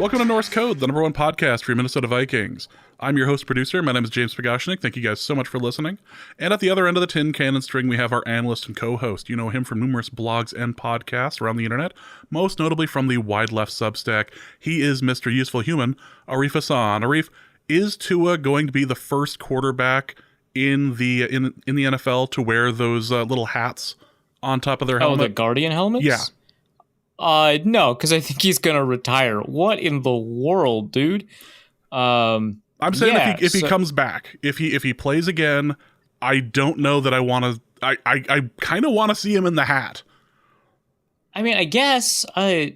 Welcome to Norse Code, the #1 podcast for your Minnesota Vikings. I'm your host-producer. My name is James Pagashnik. Thank you guys so much for listening. And at the other end of the tin cannon string, we have our analyst and co-host. You know him from numerous blogs and podcasts around the internet, most notably from the Wide Left Substack. He is Mr. Useful Human, Arif Hassan. Arif, is Tua going to be the first quarterback in the NFL to wear those little hats on top of their helmet? Oh, the Guardian helmets? Yeah. No, because I think he's going to retire. What in the world, dude? I'm saying if he comes back, if he plays again, I don't know that I want to. I kind of want to see him in the hat. I mean, I guess I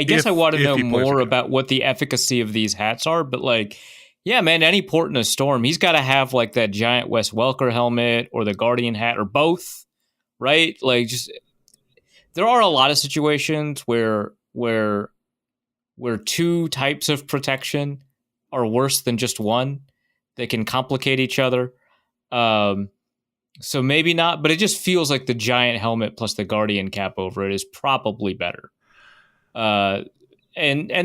guess I want to know more about what the efficacy of these hats are. But like, yeah, man, any port in a storm, he's got to have like that giant Wes Welker helmet or the Guardian hat or both, right? Like, just there are a lot of situations where two types of protection are worse than just one. They can complicate each other. So maybe not, but it just feels like the giant helmet plus the Guardian cap over it is probably better. And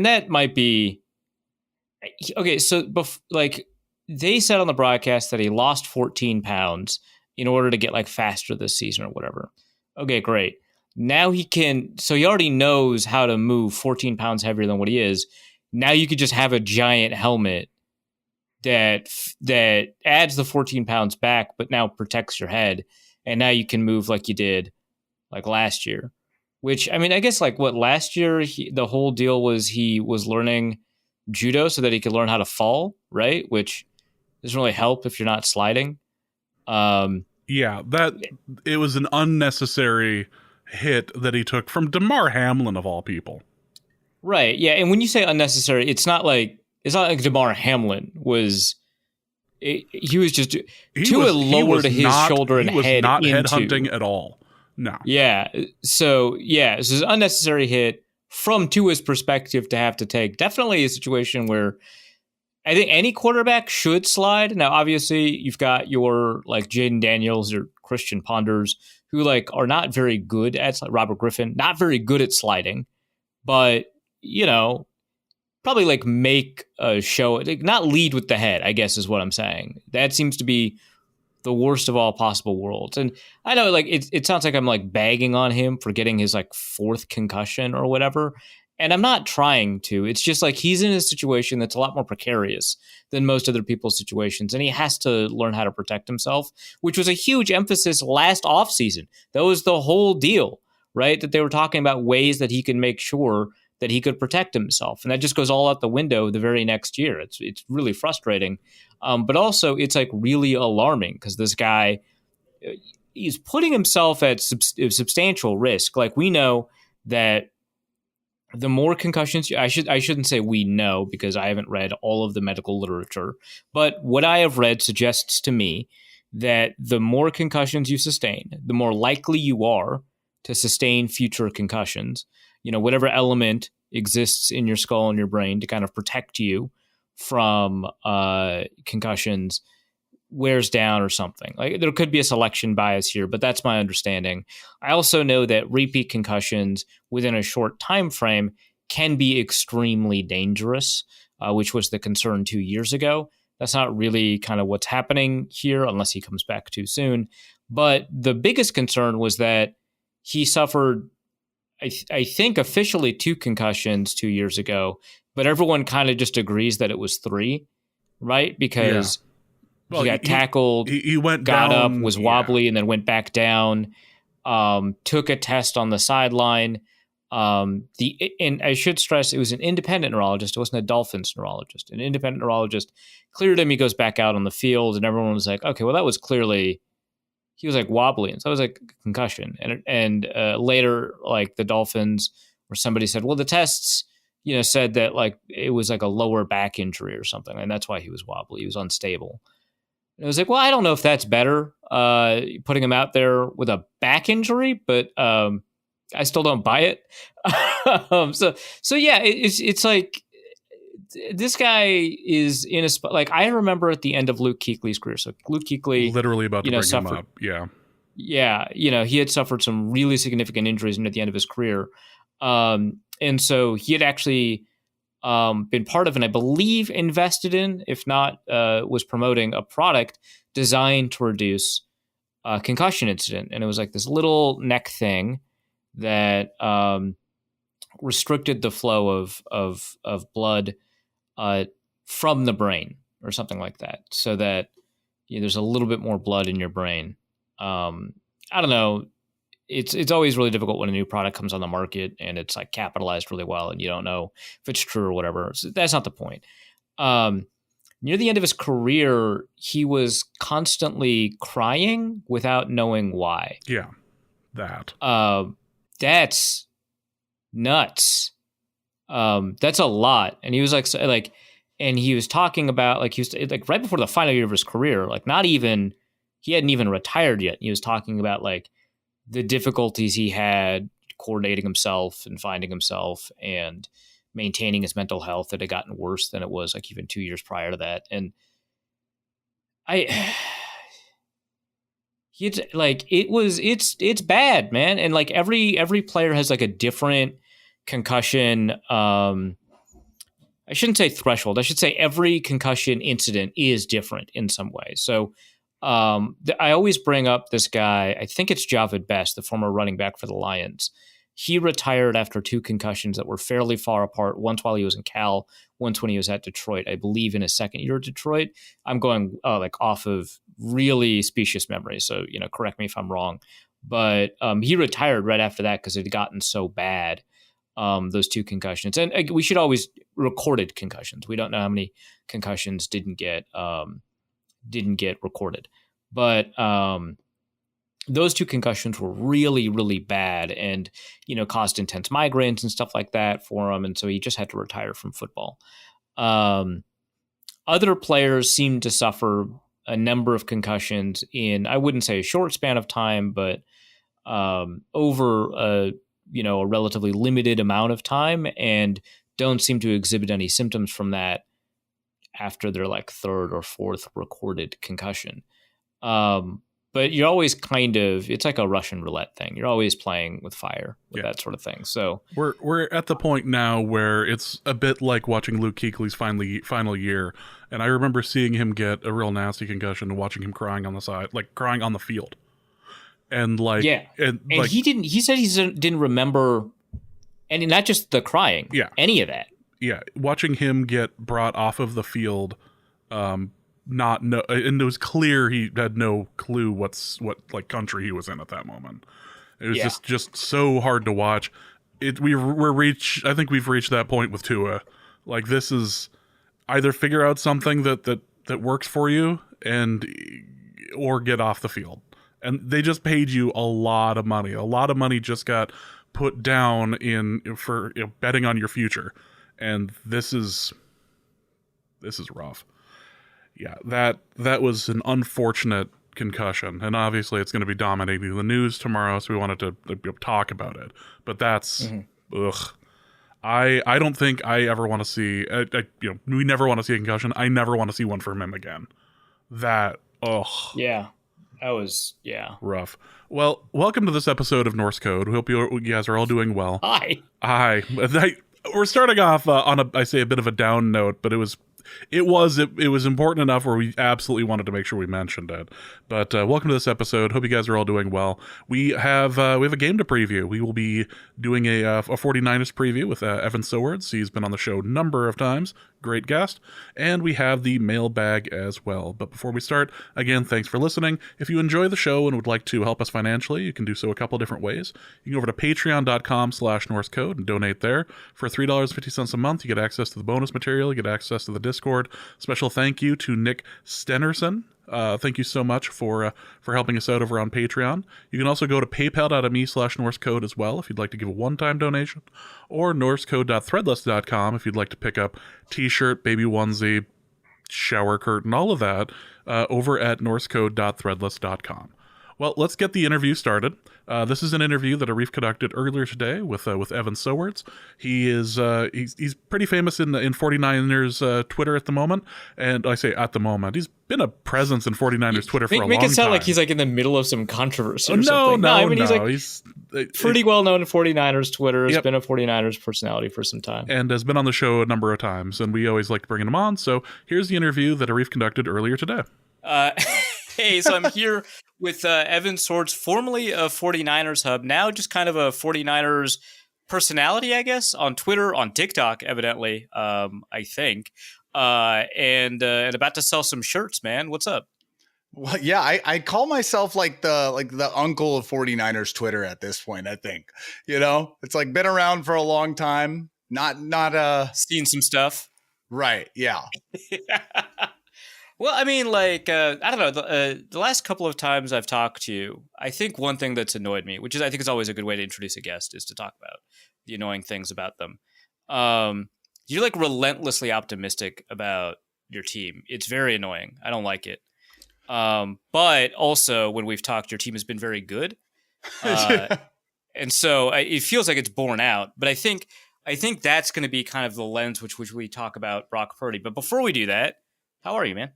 that might be okay. So like they said on the broadcast that he lost 14 pounds in order to get like faster this season or whatever. Okay, great. Now he already knows how to move 14 pounds heavier than what he is. Now you could just have a giant helmet that adds the 14 pounds back, but now protects your head. And now you can move like you did like last year, which, I mean, I guess like what last year, the whole deal was he was learning judo so that he could learn how to fall, right? Which doesn't really help if you're not sliding. Yeah, it was an unnecessary hit that he took from Damar Hamlin of all people. Right. Yeah. And when you say unnecessary, it's not like Damar Hamlin was. He was just Tua lowered his shoulder and head. He was not headhunting at all. No. Yeah. So yeah, this is an unnecessary hit from Tua's perspective to have to take. Definitely a situation where I think any quarterback should slide. Now, obviously, you've got your like Jaden Daniels or Christian Ponders who like are not very good at Robert Griffin, not very good at sliding, but you know, probably like make a show, like not lead with the head, I guess is what I'm saying. That seems to be the worst of all possible worlds. And I know like it sounds like I'm like bagging on him for getting his like 4th concussion or whatever. And I'm not trying to. It's just like he's in a situation that's a lot more precarious than most other people's situations. And he has to learn how to protect himself, which was a huge emphasis last offseason. That was the whole deal, right? That they were talking about ways that he could make sure that he could protect himself. And that just goes all out the window the very next year. It's really frustrating. But also it's like really alarming because this guy, he's putting himself at substantial risk. Like we know that the more concussions, I shouldn't say we know because I haven't read all of the medical literature, but what I have read suggests to me that the more concussions you sustain, the more likely you are to sustain future concussions. You know, whatever element exists in your skull and your brain to kind of protect you from concussions wears down or something. Like there could be a selection bias here, but that's my understanding. I also know that repeat concussions within a short time frame can be extremely dangerous, which was the concern 2 years ago. That's not really kind of what's happening here unless he comes back too soon. But the biggest concern was that he suffered, I think, officially 2 concussions 2 years ago, but everyone kind of just agrees that it was 3, right? Because he got tackled, he went got down, up, was wobbly, and then went back down, took a test on the sideline. And I should stress, it was an independent neurologist. It wasn't a Dolphins neurologist. An independent neurologist cleared him. He goes back out on the field, and everyone was like, okay, well, that was clearly, he was like wobbly. And so it was like concussion. And later, like the Dolphins or somebody said, well, the tests, you know, said that like it was like a lower back injury or something. And that's why he was wobbly. He was unstable. And I was like, well, I don't know if that's better, putting him out there with a back injury, but I still don't buy it. So yeah, it's like this guy is in a spot. Like I remember at the end of Luke Kuechly's career. So Luke Kuechly, literally about to bring him up. Yeah. Yeah. You know, he had suffered some really significant injuries at the end of his career. And so he had actually been part of and I believe invested in, if not was promoting a product designed to reduce concussion incident. And it was like this little neck thing that restricted the flow of blood from the brain or something like that, so that there's a little bit more blood in your brain. I don't know. It's always really difficult when a new product comes on the market and it's like capitalized really well and you don't know if it's true or whatever. So that's not the point. Near the end of his career, he was constantly crying without knowing why. Yeah, that. That's nuts. That's a lot. And he was and he was talking about he was like right before the final year of his career, he hadn't even retired yet. He was talking about the difficulties he had coordinating himself and finding himself and maintaining his mental health that had gotten worse than it was even 2 years prior to that. And it's bad, man. And every player has a different concussion. I shouldn't say threshold. I should say every concussion incident is different in some way. So I always bring up this guy. I think it's Javid Best, the former running back for the Lions. He retired after 2 concussions that were fairly far apart. Once while he was in Cal, once when he was at Detroit. I believe in his second year at Detroit. I'm going off of really specious memory, so correct me if I'm wrong. But he retired right after that because it had gotten so bad. Those 2 concussions, and we should always recorded concussions. We don't know how many concussions didn't get recorded, but those 2 concussions were really, really bad and, caused intense migraines and stuff like that for him. And so he just had to retire from football. Other players seemed to suffer a number of concussions in, I wouldn't say a short span of time, but over a relatively limited amount of time, and don't seem to exhibit any symptoms from that after their 3rd or 4th recorded concussion. But you're always it's like a Russian roulette thing. You're always playing with fire with that sort of thing. So we're at the point now where it's a bit like watching Luke Kuechly's final year. And I remember seeing him get a real nasty concussion and watching him crying on the side, crying on the field. And he said he didn't remember, and not just the crying, any of that. Yeah, watching him get brought off of the field, and it was clear he had no clue what country he was in at that moment. It was just so hard to watch. I think we've reached that point with Tua. This is either figure out something that works for you or get off the field. And they just paid you a lot of money. A lot of money just got put down for betting on your future. And this is rough. Yeah, that was an unfortunate concussion. And obviously it's going to be dominating the news tomorrow, so we wanted to talk about it. But that's ugh. I don't think I ever want to see we never want to see a concussion. I never want to see one from him again. That yeah. That was, rough. Well, welcome to this episode of Norse Code. We hope you guys are all doing well. Hi. We're starting off on a bit of a down note, but it was important enough where we absolutely wanted to make sure we mentioned it. But welcome to this episode. Hope you guys are all doing well. We have a game to preview. We will be doing a 49ers preview with Evan Sowards. He's been on the show a number of times. Great guest. And we have the mailbag as well. But before we start, again, thanks for listening. If you enjoy the show and would like to help us financially, you can do so a couple different ways. You can go over to patreon.com/norsecode and donate there. For $3.50 a month, you get access to the bonus material. You get access to the Discord. Special thank you to Nick Stenerson. Thank you so much for helping us out over on Patreon. You can also go to paypal.me/norsecode as well if you'd like to give a one-time donation, or norsecode.threadless.com if you'd like to pick up t-shirt, baby onesie, shower curtain, all of that over at norsecode.threadless.com. Well, let's get the interview started. This is an interview that Arif conducted earlier today with Evan Sowards. He is he's pretty famous in 49ers Twitter at the moment, and I say at the moment, he's been a presence in 49ers Twitter for a long time. Make it sound like he's like in the middle of some controversy or something. No, I mean, no. He's pretty well known in 49ers Twitter. Has been a 49ers personality for some time, and has been on the show a number of times. And we always like bringing him on. So here's the interview that Arif conducted earlier today. Hey, so I'm here with Evan Sowards, formerly of 49ers Hub, now just kind of a 49ers personality, I guess, on Twitter, on TikTok, evidently, I think, and about to sell some shirts, man. What's up? Well, yeah, I call myself like the uncle of 49ers Twitter at this point, I think. It's like been around for a long time, not seen some stuff. Right, yeah. Well, I mean, like, I don't know, the last couple of times I've talked to you, I think one thing that's annoyed me, which is I think is always a good way to introduce a guest, is to talk about the annoying things about them. You're like relentlessly optimistic about your team. It's very annoying. I don't like it. But also when we've talked, your team has been very good. And so it feels like it's borne out, but I think that's going to be kind of the lens which we talk about Brock Purdy. But before we do that, how are you, man?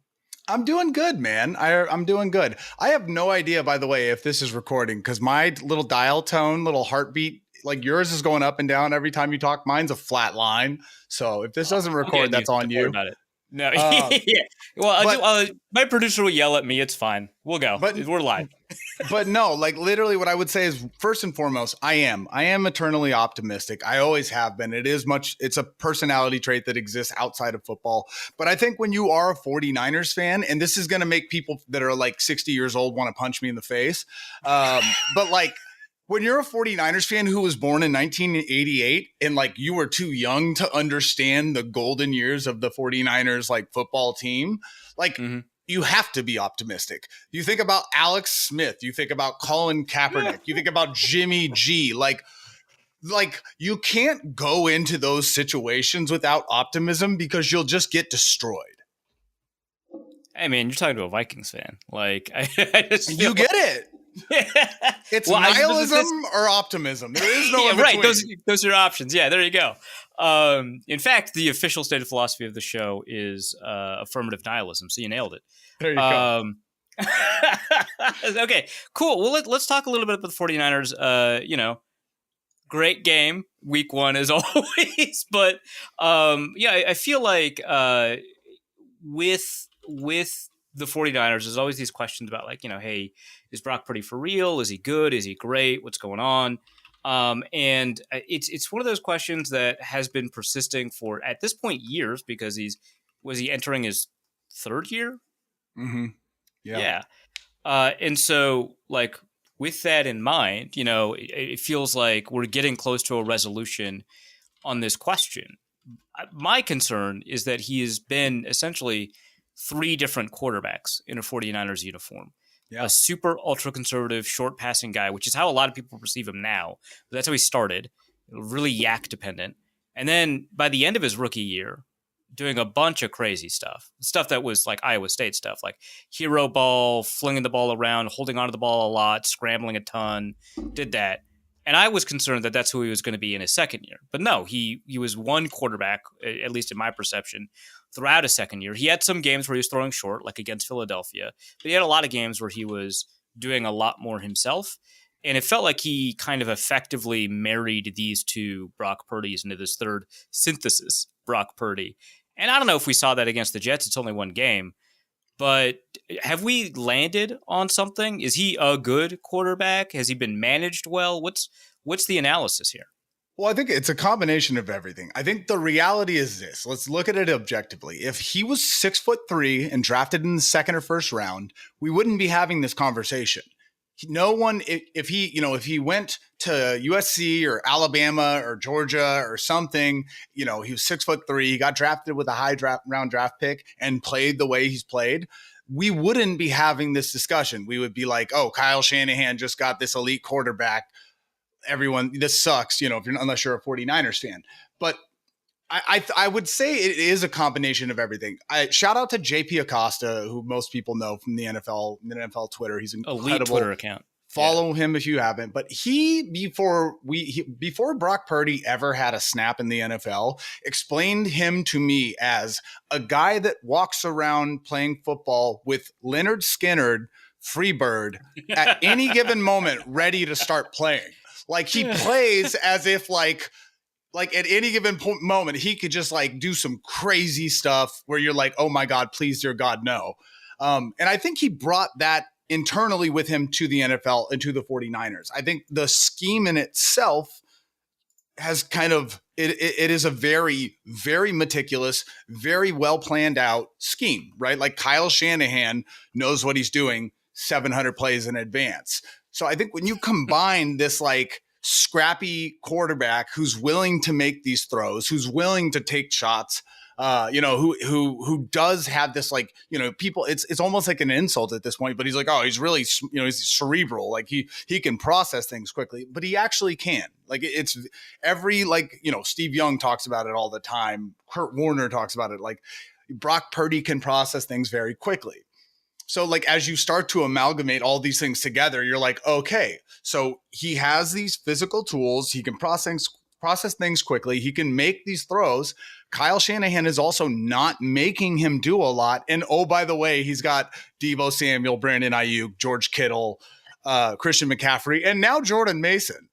I'm doing good, man. I'm doing good. I have no idea, by the way, if this is recording, because my little dial tone, little heartbeat, like yours is going up and down every time you talk. Mine's a flat line. So if this doesn't record, that's on you. About it. No, yeah. Well, my producer will yell at me. It's fine. We'll go. But we're live. But no, like literally what I would say is first and foremost, I am eternally optimistic. I always have been. It's a personality trait that exists outside of football. But I think when you are a 49ers fan, and this is going to make people that are like 60 years old want to punch me in the face. But like, when you're a 49ers fan who was born in 1988 and like you were too young to understand the golden years of the 49ers like football team, like you have to be optimistic. You think about Alex Smith, you think about Colin Kaepernick, you think about Jimmy G, like you can't go into those situations without optimism because you'll just get destroyed. I mean, you're talking to a Vikings fan. Like I just you get it. It's nihilism or optimism. There is no in right. Those are your options. Yeah, there you go. In fact, the official stated philosophy of the show is affirmative nihilism. So you nailed it. There you go. Okay, cool. Well, let's talk a little bit about the 49ers. Great game, week one as always. But I feel like with the 49ers, there's always these questions about like, hey, is Brock Purdy for real? Is he good? Is he great? What's going on? And it's one of those questions that has been persisting for, at this point, years, because was he entering his third year? Mm-hmm. Yeah. And so like with that in mind, it feels like we're getting close to a resolution on this question. My concern is that he has been essentially three different quarterbacks in a 49ers uniform. Yeah. A super ultra conservative short passing guy, which is how a lot of people perceive him now. But that's how he started, really yak dependent. And then by the end of his rookie year, doing a bunch of crazy stuff that was like Iowa State stuff, like hero ball, flinging the ball around, holding onto the ball a lot, scrambling a ton, did that. And I was concerned that that's who he was going to be in his second year. But no, he was one quarterback, at least in my perception, throughout his second year. He had some games where he was throwing short, like against Philadelphia. But he had a lot of games where he was doing a lot more himself. And it felt like he kind of effectively married these two Brock Purdys into this third synthesis, Brock Purdy. And I don't know if we saw that against the Jets. It's only one game. But have we landed on something? Is he a good quarterback? Has he been managed well? What's the analysis here? Well, I think it's a combination of everything. I think the reality is this. Let's look at it objectively. If he was 6'3" and drafted in the second or first round, we wouldn't be having this conversation. No one, if he went to USC or Alabama or Georgia or something, he was 6'3", he got drafted with a high round draft pick and played the way he's played, we wouldn't be having this discussion. We would be like, oh, Kyle Shanahan just got this elite quarterback. Everyone, this sucks, unless you're a 49ers fan. But I would say it is a combination of everything. Shout out to JP Acosta, who most people know from the NFL Twitter. He's incredible. Elite Twitter account. Follow him if you haven't. But before Brock Purdy ever had a snap in the NFL, explained him to me as a guy that walks around playing football with Leonard Skinner, Freebird, at any given moment, ready to start playing. Like he plays as if like at any given moment, he could just like do some crazy stuff where you're like, oh my God, please, dear God, no. And I think he brought that internally with him to the NFL and to the 49ers. I think the scheme in itself has kind of, it is a very, very meticulous, very well planned out scheme, right? Like Kyle Shanahan knows what he's doing 700 plays in advance. So I think when you combine this like scrappy quarterback who's willing to make these throws, who's willing to take shots, who does have this like, people, it's almost like an insult at this point, but he's like, oh, he's really, he's cerebral. Like he can process things quickly, but he actually can. Like it's every, like, Steve Young talks about it all the time. Kurt Warner talks about it. Like Brock Purdy can process things very quickly. So like, as you start to amalgamate all these things together, you're like, okay, so he has these physical tools. He can process things quickly. He can make these throws. Kyle Shanahan is also not making him do a lot. And oh, by the way, he's got Deebo Samuel, Brandon Ayuk, George Kittle, Christian McCaffrey, and now Jordan Mason.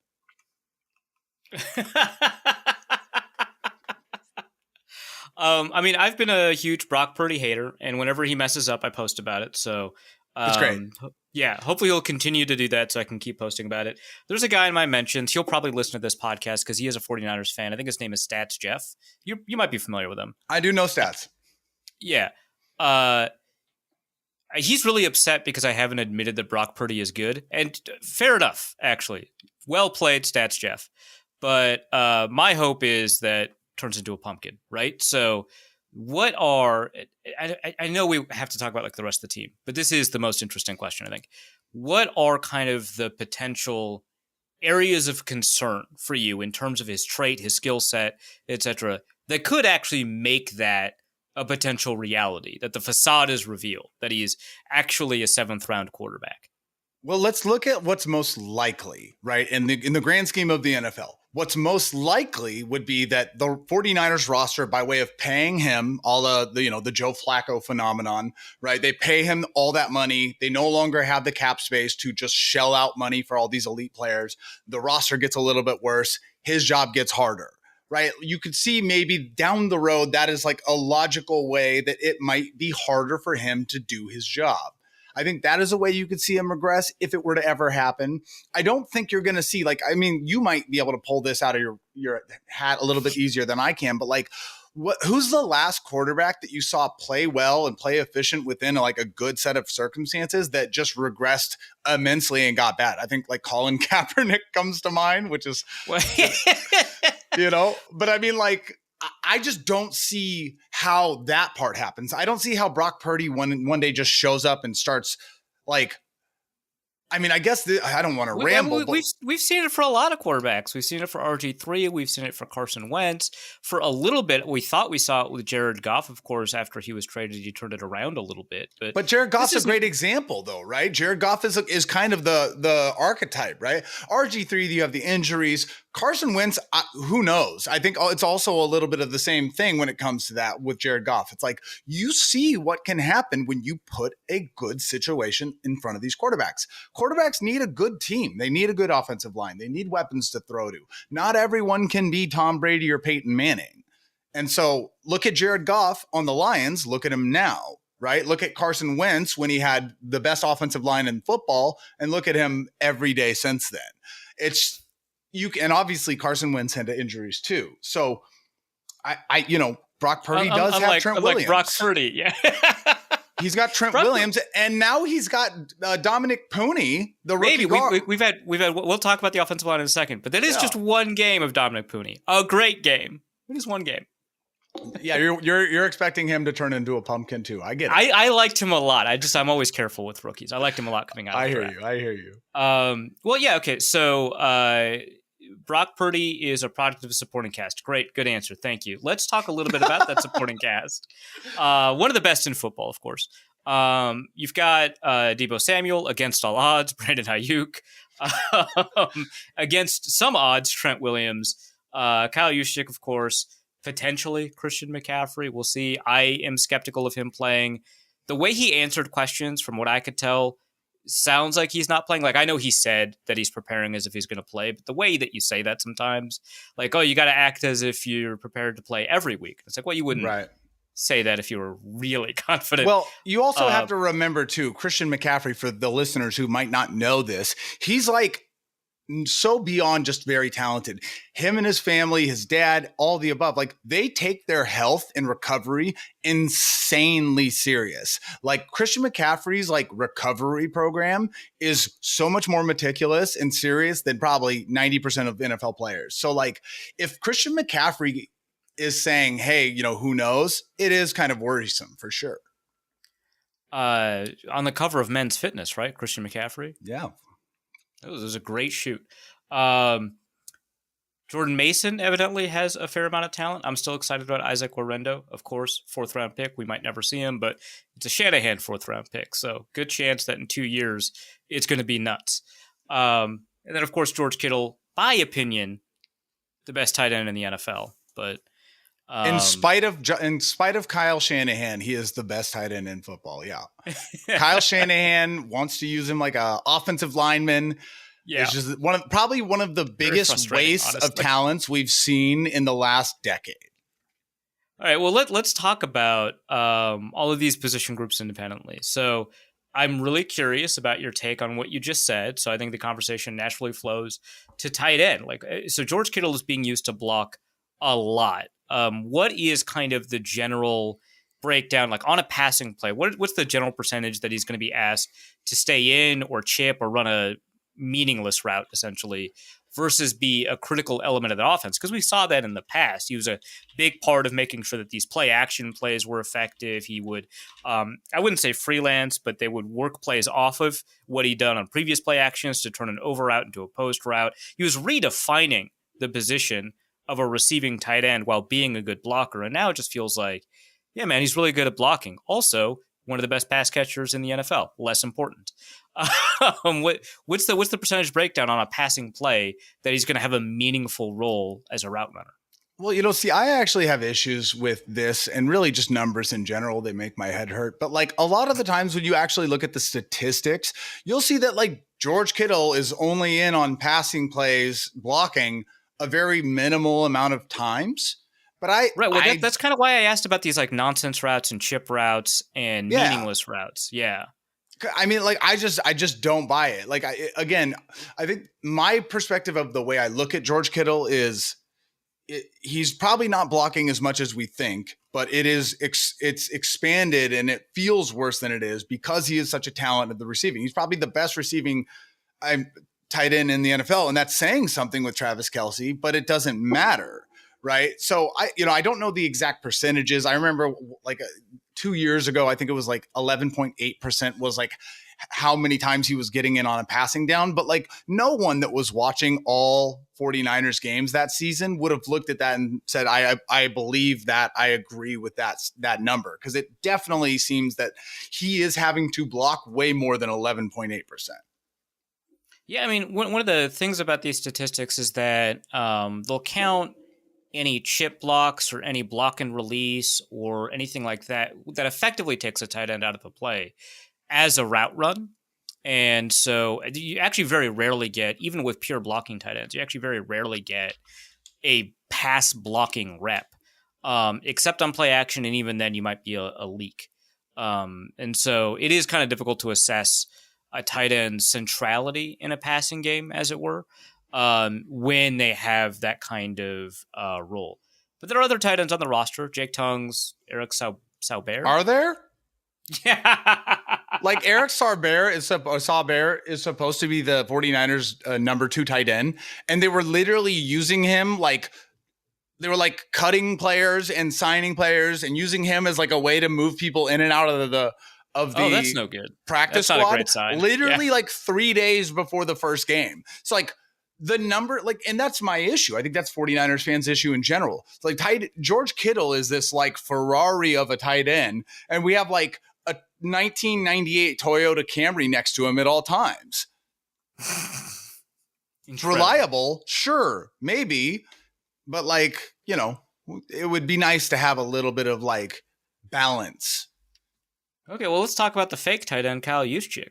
I mean, I've been a huge Brock Purdy hater, and whenever he messes up, I post about it. So that's great. Yeah, hopefully he'll continue to do that so I can keep posting about it. There's a guy in my mentions. He'll probably listen to this podcast because he is a 49ers fan. I think his name is Stats Jeff. You might be familiar with him. I do know Stats. Yeah. He's really upset because I haven't admitted that Brock Purdy is good. And fair enough, actually. Well played, Stats Jeff. But my hope is that turns into a pumpkin, right? So what are, I know we have to talk about like the rest of the team, but this is the most interesting question, I think. What are kind of the potential areas of concern for you in terms of his trait, his skill set, etc., that could actually make that a potential reality, that the facade is revealed, that he is actually a 7th round quarterback? Well, let's look at what's most likely, right? In the grand scheme of the NFL. What's most likely would be that the 49ers roster, by way of paying him all the Joe Flacco phenomenon, right? They pay him all that money. They no longer have the cap space to just shell out money for all these elite players. The roster gets a little bit worse. His job gets harder, right? You could see maybe down the road, that is like a logical way that it might be harder for him to do his job. I think that is a way you could see him regress if it were to ever happen. I don't think you're going to see, you might be able to pull this out of your hat a little bit easier than I can, but who's the last quarterback that you saw play well and play efficient within a good set of circumstances that just regressed immensely and got bad? I think Colin Kaepernick comes to mind, which is, but I mean, I just don't see how that part happens. I don't see how Brock Purdy one day just shows up and starts I guess I don't want to ramble. We've seen it for a lot of quarterbacks. We've seen it for RG3. We've seen it for Carson Wentz. For a little bit, we thought we saw it with Jared Goff. Of course, after he was traded, he turned it around a little bit. But Jared Goff's a great example, though, right? Jared Goff is kind of the archetype, right? RG3, you have the injuries. Carson Wentz, who knows? I think it's also a little bit of the same thing when it comes to that with Jared Goff. It's like you see what can happen when you put a good situation in front of these quarterbacks. Quarterbacks need a good team. They need a good offensive line. They need weapons to throw to. Not everyone can be Tom Brady or Peyton Manning. And so look at Jared Goff on the Lions. Look at him now, right? Look at Carson Wentz when he had the best offensive line in football, and look at him every day since then. And obviously Carson Wentz had injuries too. So Brock Purdy does have Trent Williams. Like Brock Purdy, yeah. He's got Trent Williams, and now he's got Dominic Pooney, the rookie guard. We've had. We'll talk about the offensive line in a second, but that is just one game of Dominic Pooney. A great game. It is one game. Yeah, you're expecting him to turn into a pumpkin too. I get it. I liked him a lot. I'm always careful with rookies. I liked him a lot coming out. I hear you. Well, yeah. Okay. So Brock Purdy is a product of a supporting cast. Great, good answer. Thank you. Let's talk a little bit about that supporting cast. One of the best in football, of course. You've got Deebo Samuel against all odds, Brandon Ayuk. Against some odds, Trent Williams. Kyle Juszczyk, of course. Potentially Christian McCaffrey. We'll see. I am skeptical of him playing. The way he answered questions, from what I could tell, sounds like he's not playing. Like, I know he said that he's preparing as if he's going to play, but the way that you say that sometimes, like, oh, you got to act as if you're prepared to play every week. It's like, well, you wouldn't say that if you were really confident. Well, you also have to remember, too, Christian McCaffrey, for the listeners who might not know this, he's like so beyond just very talented. Him and his family, his dad, all the above, like they take their health and recovery insanely serious. Like Christian McCaffrey's like recovery program is so much more meticulous and serious than probably 90% of NFL players. So like if Christian McCaffrey is saying, hey, you know, who knows? It is kind of worrisome for sure. On the cover of Men's Fitness, right? Christian McCaffrey. Yeah. It was a great shoot. Jordan Mason evidently has a fair amount of talent. I'm still excited about Isaac Orendo, of course, 4th round pick. We might never see him, but it's a Shanahan 4th round pick. So good chance that in 2 years it's going to be nuts. And then, of course, George Kittle, by opinion, the best tight end in the NFL. But in spite of Kyle Shanahan, he is the best tight end in football. Yeah. Kyle Shanahan wants to use him like a offensive lineman. Yeah. It's just probably one of the biggest wastes of talents we've seen in the last decade. All right. Well, let's talk about all of these position groups independently. So I'm really curious about your take on what you just said. So I think the conversation naturally flows to tight end. Like, so George Kittle is being used to block a lot. What is kind of the general breakdown, like on a passing play? What's the general percentage that he's going to be asked to stay in or chip or run a meaningless route, essentially, versus be a critical element of the offense? Because we saw that in the past. He was a big part of making sure that these play action plays were effective. He would, I wouldn't say freelance, but they would work plays off of what he'd done on previous play actions to turn an over route into a post route. He was redefining the position of a receiving tight end while being a good blocker. And now it just feels like, yeah, man, he's really good at blocking. Also, one of the best pass catchers in the NFL. Less important. What's the percentage breakdown on a passing play that he's going to have a meaningful role as a route runner? Well, you know, see, I actually have issues with this and really just numbers in general. They make my head hurt. But like a lot of the times when you actually look at the statistics, you'll see that like George Kittle is only in on passing plays, blocking a very minimal amount of times. But that's kind of why I asked about these like nonsense routes and chip routes and meaningless routes. Yeah. I mean, like, I just don't buy it. Like, I think my perspective of the way I look at George Kittle is he's probably not blocking as much as we think, but it's expanded and it feels worse than it is because he is such a talent at the receiving. He's probably the best receiving tight end in the NFL. And that's saying something with Travis Kelce, but it doesn't matter. Right. So I don't know the exact percentages. I remember like 2 years ago, I think it was like 11.8% was like how many times he was getting in on a passing down. But like no one that was watching all 49ers games that season would have looked at that and said, I believe that, I agree with that number. Because it definitely seems that he is having to block way more than 11.8%. Yeah, I mean, one of the things about these statistics is that they'll count any chip blocks or any block and release or anything like that effectively takes a tight end out of the play as a route run. And so you actually very rarely get, even with pure blocking tight ends, you actually very rarely get a pass blocking rep, except on play action. And even then you might be a leak. And so it is kind of difficult to assess a tight end's centrality in a passing game, as it were, when they have that kind of role. But there are other tight ends on the roster: Jake Tongues, Eric Sauber. Are there? Yeah. Like Eric Sauber is supposed to be the 49ers number 2 tight end, and they were literally using him like they were like cutting players and signing players and using him as like a way to move people in and out of the that's no good. Practice that's not squad. A great sign. Literally like 3 days before the first game. It's like, the number, like, and that's my issue. I think that's 49ers fans' issue in general. It's like George Kittle is this like Ferrari of a tight end, and we have like a 1998 Toyota Camry next to him at all times. It's reliable, sure, maybe, but like, you know, it would be nice to have a little bit of like balance. Okay, well, let's talk about the fake tight end, Kyle Juszczyk.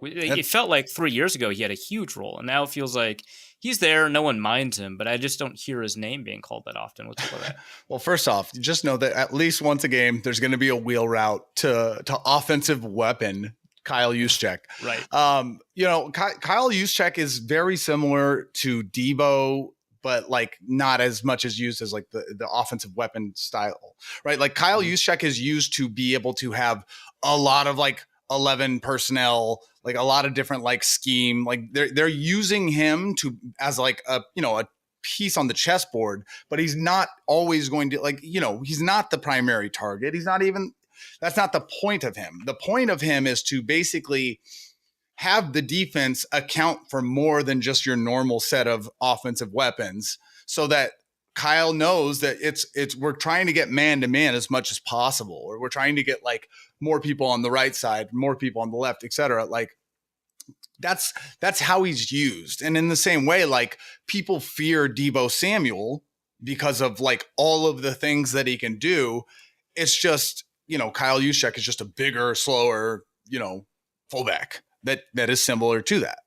It felt like 3 years ago he had a huge role, and now it feels like he's there, no one minds him, but I just don't hear his name being called that often. What's up with that? Well, first off, just know that at least once a game, there's going to be a wheel route to offensive weapon Kyle Juszczyk. Right. You know, Kyle Juszczyk is very similar to Debo, but like not as much as used as like the offensive weapon style, right? Like Kyle Juszczyk is used to be able to have a lot of like 11 personnel, like a lot of different like scheme. Like they're using him to as like a piece on the chessboard, but he's not always going to like, you know, he's not the primary target. He's not even. That's not the point of him. The point of him is to basically have the defense account for more than just your normal set of offensive weapons, so that Kyle knows that we're trying to get man to man as much as possible, or we're trying to get like more people on the right side, more people on the left, etc. Like that's how he's used. And in the same way, like people fear Debo Samuel because of like all of the things that he can do. It's just, you know, Kyle Juszczyk is just a bigger, slower, you know, fullback that is similar to that.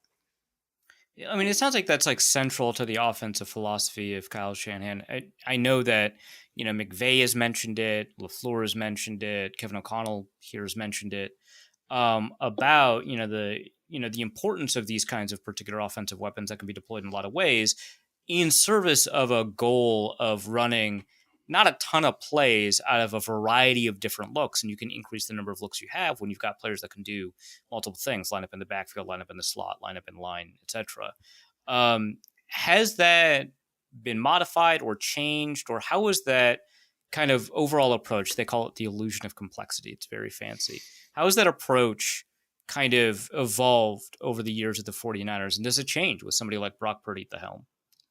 I mean, it sounds like that's like central to the offensive philosophy of Kyle Shanahan. I know that, you know, McVay has mentioned it, LaFleur has mentioned it, Kevin O'Connell here has mentioned it, about, the importance of these kinds of particular offensive weapons that can be deployed in a lot of ways in service of a goal of running not a ton of plays out of a variety of different looks. And you can increase the number of looks you have when you've got players that can do multiple things, line up in the backfield, line up in the slot, line up in line, etc. Has that been modified or changed, or how is that kind of overall approach? They call it the illusion of complexity. It's very fancy. How has that approach kind of evolved over the years of the 49ers? And does it change with somebody like Brock Purdy at the helm?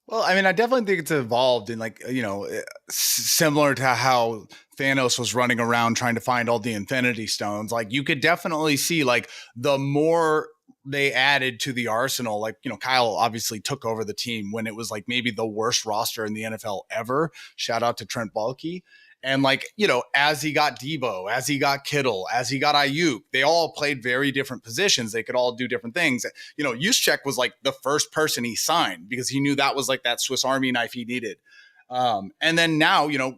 Well, I mean, I definitely think it's evolved in like, you know, similar to how Thanos was running around trying to find all the Infinity Stones. Like you could definitely see like the more they added to the arsenal, like, you know, Kyle obviously took over the team when it was like maybe the worst roster in the NFL ever. Shout out to Trent Baalke. And like, you know, as he got Debo, as he got Kittle, as he got Ayuk, they all played very different positions. They could all do different things. You know, Juszczyk was like the first person he signed because he knew that was like that Swiss Army knife he needed. And then now, you know,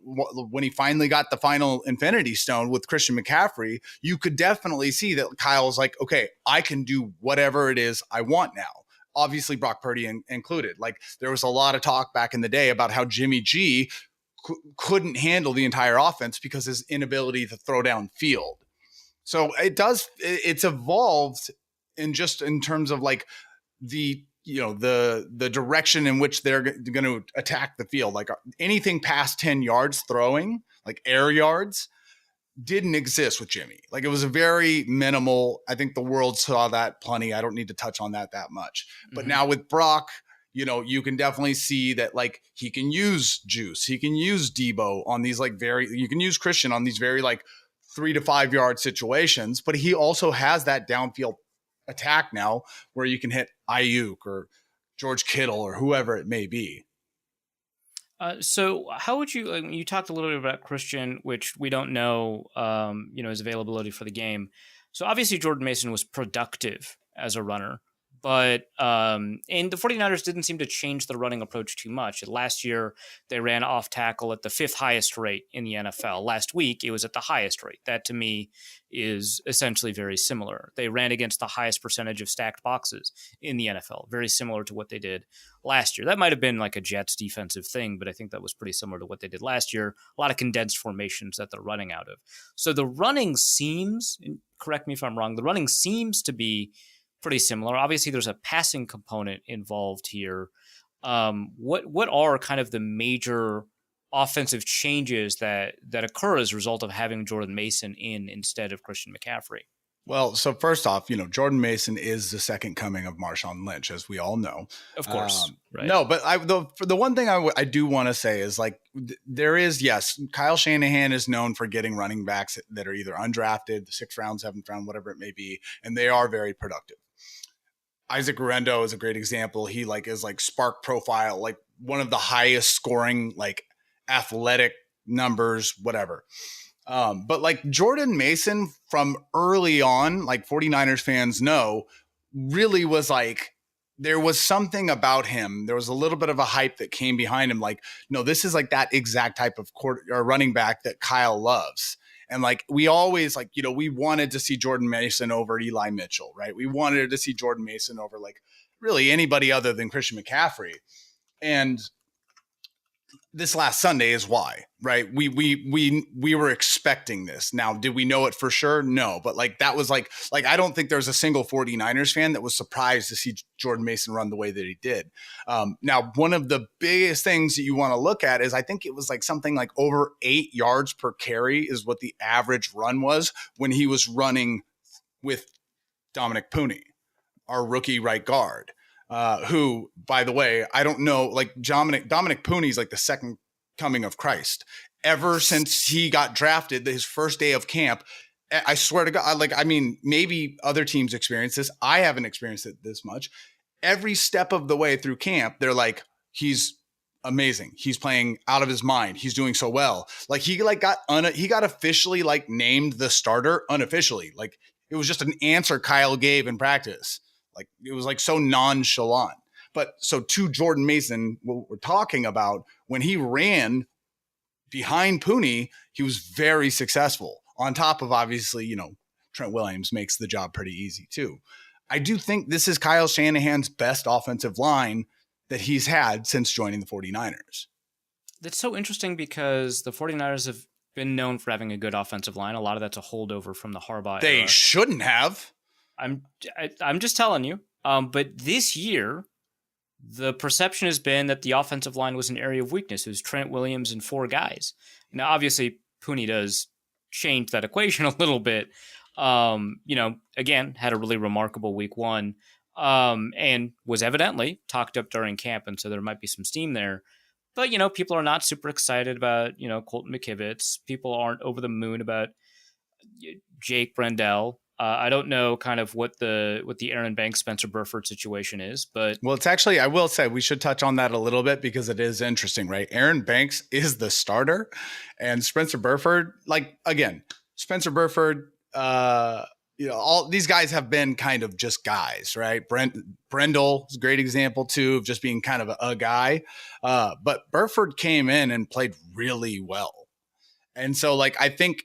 when he finally got the final Infinity Stone with Christian McCaffrey, you could definitely see that Kyle's like, okay, I can do whatever it is I want now. Obviously, Brock Purdy included. Like there was a lot of talk back in the day about how Jimmy G couldn't handle the entire offense because his inability to throw downfield. So it's evolved in terms of like the direction in which they're going to attack the field. Like anything past 10 yards throwing, like air yards, didn't exist with Jimmy. Like it was a very minimal. I think the world saw that plenty. I don't need to touch on that much. But now with Brock, you know, you can definitely see that like he can use Juice, he can use Debo on these like you can use Christian on these very like 3 to 5 yard situations, but he also has that downfield attack now where you can hit Ayuk or George Kittle or whoever it may be. So how would you talked a little bit about Christian, which we don't know, his availability for the game. So obviously Jordan Mason was productive as a runner. But and the 49ers didn't seem to change the running approach too much. Last year, they ran off tackle at the 5th highest rate in the NFL. Last week, it was at the highest rate. That, to me, is essentially very similar. They ran against the highest percentage of stacked boxes in the NFL, very similar to what they did last year. That might have been like a Jets defensive thing, but I think that was pretty similar to what they did last year. A lot of condensed formations that they're running out of. So the running seems, correct me if I'm wrong, the running seems to be pretty similar. Obviously, there's a passing component involved here. What are kind of the major offensive changes that occur as a result of having Jordan Mason in instead of Christian McCaffrey? Well, so first off, Jordan Mason is the second coming of Marshawn Lynch, as we all know. Of course. Right. No, but the one thing I do want to say is like there is, yes, Kyle Shanahan is known for getting running backs that are either undrafted, the 6th round, 7th round, whatever it may be, and they are very productive. Isaac Guerrero is a great example. He is spark profile, like one of the highest scoring, like athletic numbers, whatever. But like Jordan Mason from early on, like 49ers fans know, really was like, there was something about him. There was a little bit of a hype that came behind him. Like, no, this is like that exact type of running back that Kyle loves. And like, we always we wanted to see Jordan Mason over Eli Mitchell, right? We wanted to see Jordan Mason over like really anybody other than Christian McCaffrey. And this last Sunday is why, right? We were expecting this. Now, did we know it for sure? No, but like that was like I don't think there's a single 49ers fan that was surprised to see Jordan Mason run the way that he did. Now, one of the biggest things that you want to look at is I think it was like something like over 8 yards per carry is what the average run was when he was running with Dominic Pooney, our rookie right guard. Who, by the way, I don't know, like Dominic Pooney's like the second coming of Christ. Ever since he got drafted, his first day of camp, I swear to God, maybe other teams experience this. I haven't experienced it this much. Every step of the way through camp, they're like, he's amazing. He's playing out of his mind. He's doing so well. Like he got officially like named the starter unofficially. Like it was just an answer Kyle gave in practice. Like it was like so nonchalant. But so to Jordan Mason, what we're talking about, when he ran behind Pooney, he was very successful. On top of obviously, Trent Williams makes the job pretty easy too. I do think this is Kyle Shanahan's best offensive line that he's had since joining the 49ers. That's so interesting because the 49ers have been known for having a good offensive line. A lot of that's a holdover from the Harbaugh They era. shouldn't have. I'm just telling you. But this year, the perception has been that the offensive line was an area of weakness. It was Trent Williams and 4 guys. Now, obviously, Pooney does change that equation a little bit. Again, had a really remarkable week 1, and was evidently talked up during camp, and so there might be some steam there. But, people are not super excited about, Colton McKivitz. People aren't over the moon about Jake Brendel. I don't know kind of what the Aaron Banks, Spencer Burford situation is, but well, it's actually, I will say we should touch on that a little bit because it is interesting, right? Aaron Banks is the starter and Spencer Burford, Spencer Burford, all these guys have been kind of just guys, right? Brendel is a great example too of just being kind of a guy. But Burford came in and played really well. And so I think,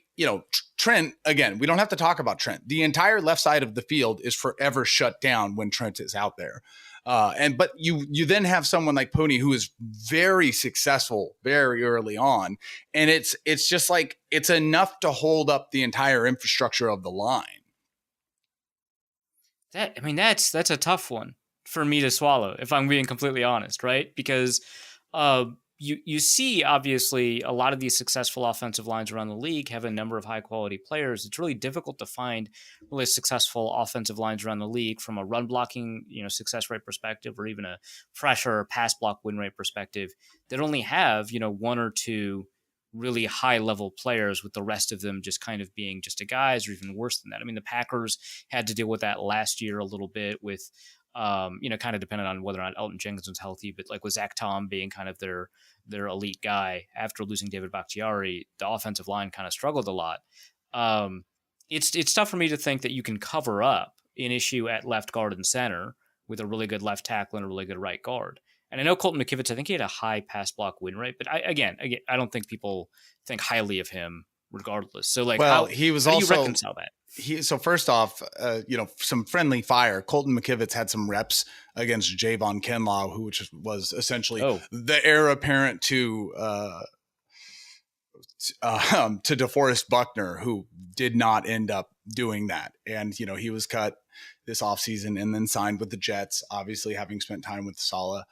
Trent, again, we don't have to talk about Trent. The entire left side of the field is forever shut down when Trent is out there. But you then have someone like Pooney who is very successful very early on. And it's just like, it's enough to hold up the entire infrastructure of the line. That's a tough one for me to swallow, if I'm being completely honest, right? Because you see, obviously, a lot of these successful offensive lines around the league have a number of high-quality players. It's really difficult to find really successful offensive lines around the league from a run blocking, success rate perspective, or even a pressure or pass block win rate perspective that only have, 1 or 2 really high-level players, with the rest of them just kind of being just a guys, or even worse than that. The Packers had to deal with that last year a little bit with kind of dependent on whether or not Elton Jenkins was healthy, but like with Zach Tom being kind of their elite guy after losing David Bakhtiari, the offensive line kind of struggled a lot. It's tough for me to think that you can cover up an issue at left guard and center with a really good left tackle and a really good right guard. And I know Colton McKivitz, I think he had a high pass block win rate, but I don't think people think highly of him regardless. So how do you reconcile that? So first off, some friendly fire. Colton McKivitz had some reps against Javon Kinlaw, which was essentially the heir apparent to DeForest Buckner, who did not end up doing that. And, he was cut this offseason and then signed with the Jets, obviously having spent time with Saleh.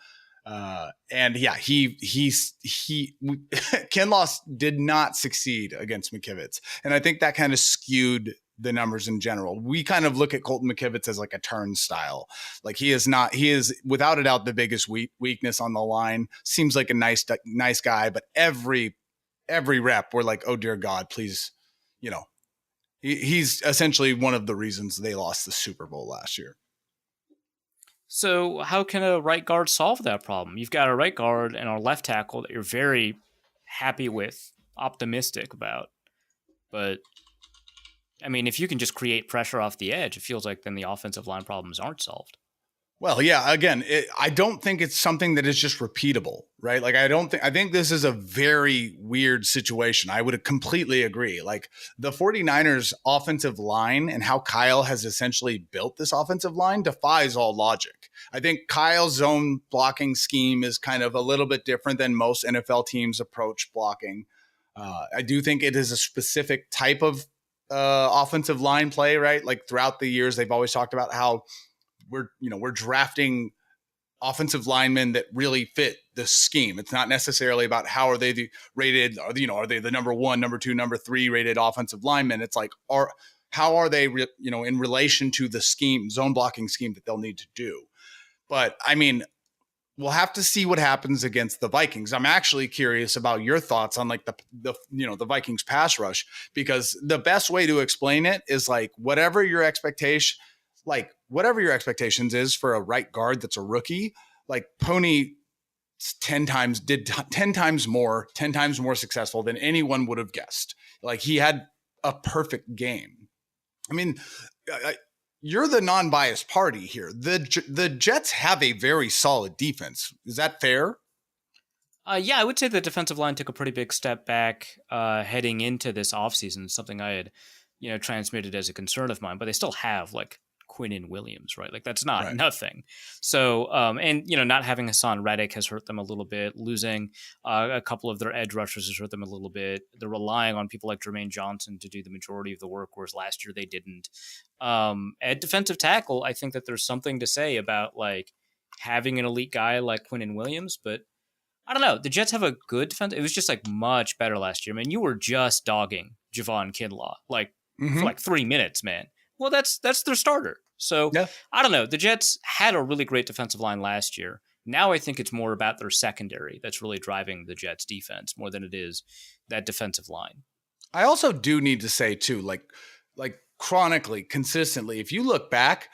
Kinlaw did not succeed against McKivitz. And I think that kind of skewed the numbers in general. We kind of look at Colton McKivitz as like a turnstile. Like he is without a doubt the biggest weakness on the line. Seems like a nice guy, but every rep we're like, oh dear God, please, he's essentially one of the reasons they lost the Super Bowl last year. So how can a right guard solve that problem? You've got a right guard and a left tackle that you're very happy with, optimistic about, but I mean, if you can just create pressure off the edge, it feels like then the offensive line problems aren't solved. Well, yeah, again, I don't think it's something that is just repeatable, right? Like, I think this is a very weird situation. I would completely agree. Like the 49ers offensive line and how Kyle has essentially built this offensive line defies all logic. I think Kyle's zone blocking scheme is kind of a little bit different than most NFL teams approach blocking. I do think it is a specific type of offensive line play, right? Like throughout the years, they've always talked about how we're drafting offensive linemen that really fit the scheme. It's not necessarily about how are they rated, are they the number 1, number 2, number 3 rated offensive linemen? It's like, how are they, in relation to the scheme, zone blocking scheme that they'll need to do? But I mean, we'll have to see what happens against the Vikings. I'm actually curious about your thoughts on like the Vikings pass rush, because the best way to explain it is like whatever your expectations is for a right guard that's a rookie, like Pony 10 times more successful than anyone would have guessed. Like he had a perfect game. I mean, you're the non-biased party here. The Jets have a very solid defense. Is that fair? Yeah, I would say the defensive line took a pretty big step back heading into this offseason, something I had, transmitted as a concern of mine, but they still have like Quinnen Williams, right? Like that's not nothing. So, and not having Hassan Reddick has hurt them a little bit. Losing a couple of their edge rushers has hurt them a little bit. They're relying on people like Jermaine Johnson to do the majority of the work, whereas last year they didn't. At defensive tackle, I think that there's something to say about like having an elite guy like Quinnen Williams, but I don't know. The Jets have a good defense. It was just like much better last year. Man, you were just dogging Javon Kinlaw for like 3 minutes, man. Well, that's their starter. So yeah. I don't know. The Jets had a really great defensive line last year. Now I think it's more about their secondary that's really driving the Jets defense more than it is that defensive line. I also do need to say too, like chronically, consistently, if you look back,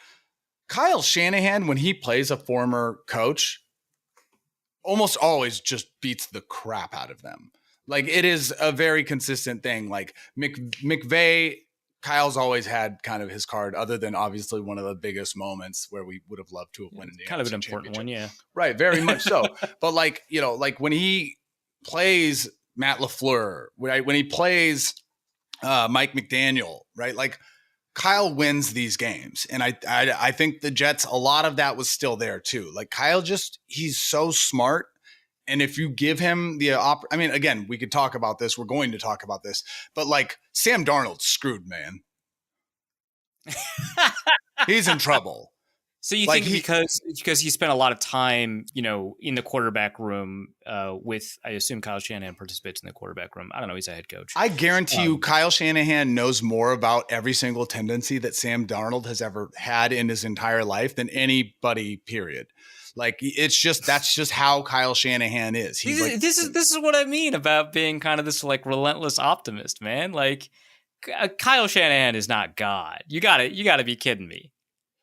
Kyle Shanahan, when he plays a former coach, almost always just beats the crap out of them. Like it is a very consistent thing. Like McVay, Kyle's always had kind of his card, other than obviously one of the biggest moments where we would have loved to have won the kind of an important one, yeah. Right, very much so. But like when he plays Matt LaFleur, when he plays Mike McDaniel, right? Like Kyle wins these games, and I think the Jets, a lot of that was still there too. Like Kyle he's so smart. And if you give him the I mean, again, we could talk about this. We're going to talk about this. But like Sam Darnold's screwed, man. He's in trouble. So you think because he spent a lot of time, in the quarterback room with, I assume Kyle Shanahan participates in the quarterback room. I don't know. He's a head coach. I guarantee you Kyle Shanahan knows more about every single tendency that Sam Darnold has ever had in his entire life than anybody, period. Like that's just how Kyle Shanahan is. This is what I mean about being kind of this like relentless optimist, man. Like Kyle Shanahan is not God. You gotta be kidding me.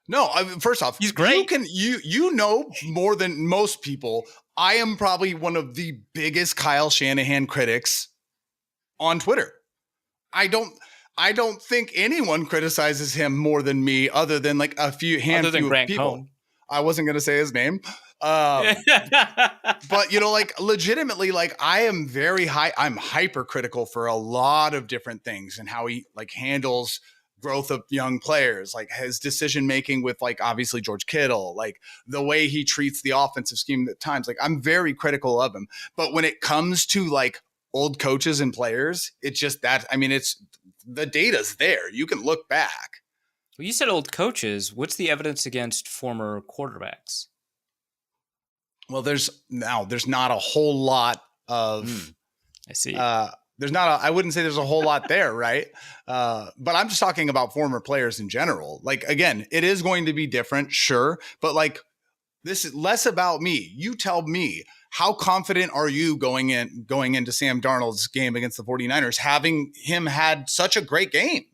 No, first off, he's great. You know more than most people. I am probably one of the biggest Kyle Shanahan critics on Twitter. I don't think anyone criticizes him more than me, other than like a handful of Grant people. Cohn. I wasn't going to say his name. But, like legitimately, like I am I'm hypercritical for a lot of different things and how he like handles growth of young players, like his decision-making with like, obviously George Kittle, like the way he treats the offensive scheme at times. Like I'm very critical of him, but when it comes to like old coaches and players, it's just that, I mean, it's the data's there. You can look back. Well, you said old coaches. What's the evidence against former quarterbacks? Well, there's not a whole lot of I see. I wouldn't say there's a whole lot there, right? But I'm just talking about former players in general. Like, again, it is going to be different, sure. But like, this is less about me. You tell me, how confident are you going into Sam Darnold's game against the 49ers, having him had such a great game?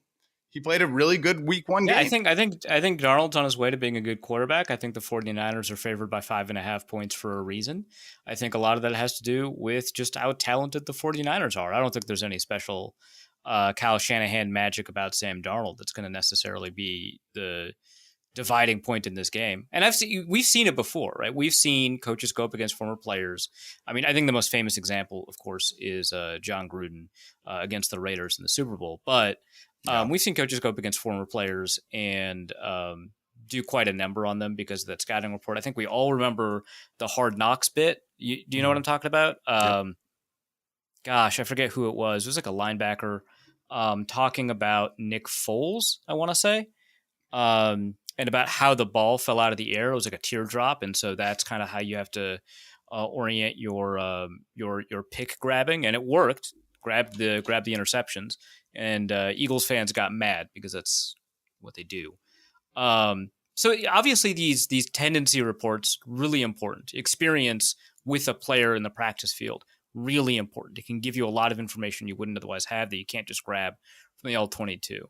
He played a really good week one game. I think Darnold's on his way to being a good quarterback. I think the 49ers are favored by 5.5 points for a reason. I think a lot of that has to do with just how talented the 49ers are. I don't think there's any special Kyle Shanahan magic about Sam Darnold that's going to necessarily be the dividing point in this game. And we've seen it before, right? We've seen coaches go up against former players. I mean, I think the most famous example, of course, is John Gruden against the Raiders in the Super Bowl. But we've seen coaches go up against former players and do quite a number on them because of that scouting report. I think we all remember the Hard Knocks bit. Do you know what I'm talking about? Gosh, I forget who it was. It was like a linebacker talking about Nick Foles, I want to say. And about how the ball fell out of the air. It was like a teardrop. And so that's kind of how you have to orient your pick grabbing. And it worked. Grabbed the interceptions. And Eagles fans got mad because that's what they do. So obviously these tendency reports, really important. Experience with a player in the practice field, really important. It can give you a lot of information you wouldn't otherwise have that you can't just grab from the All-22.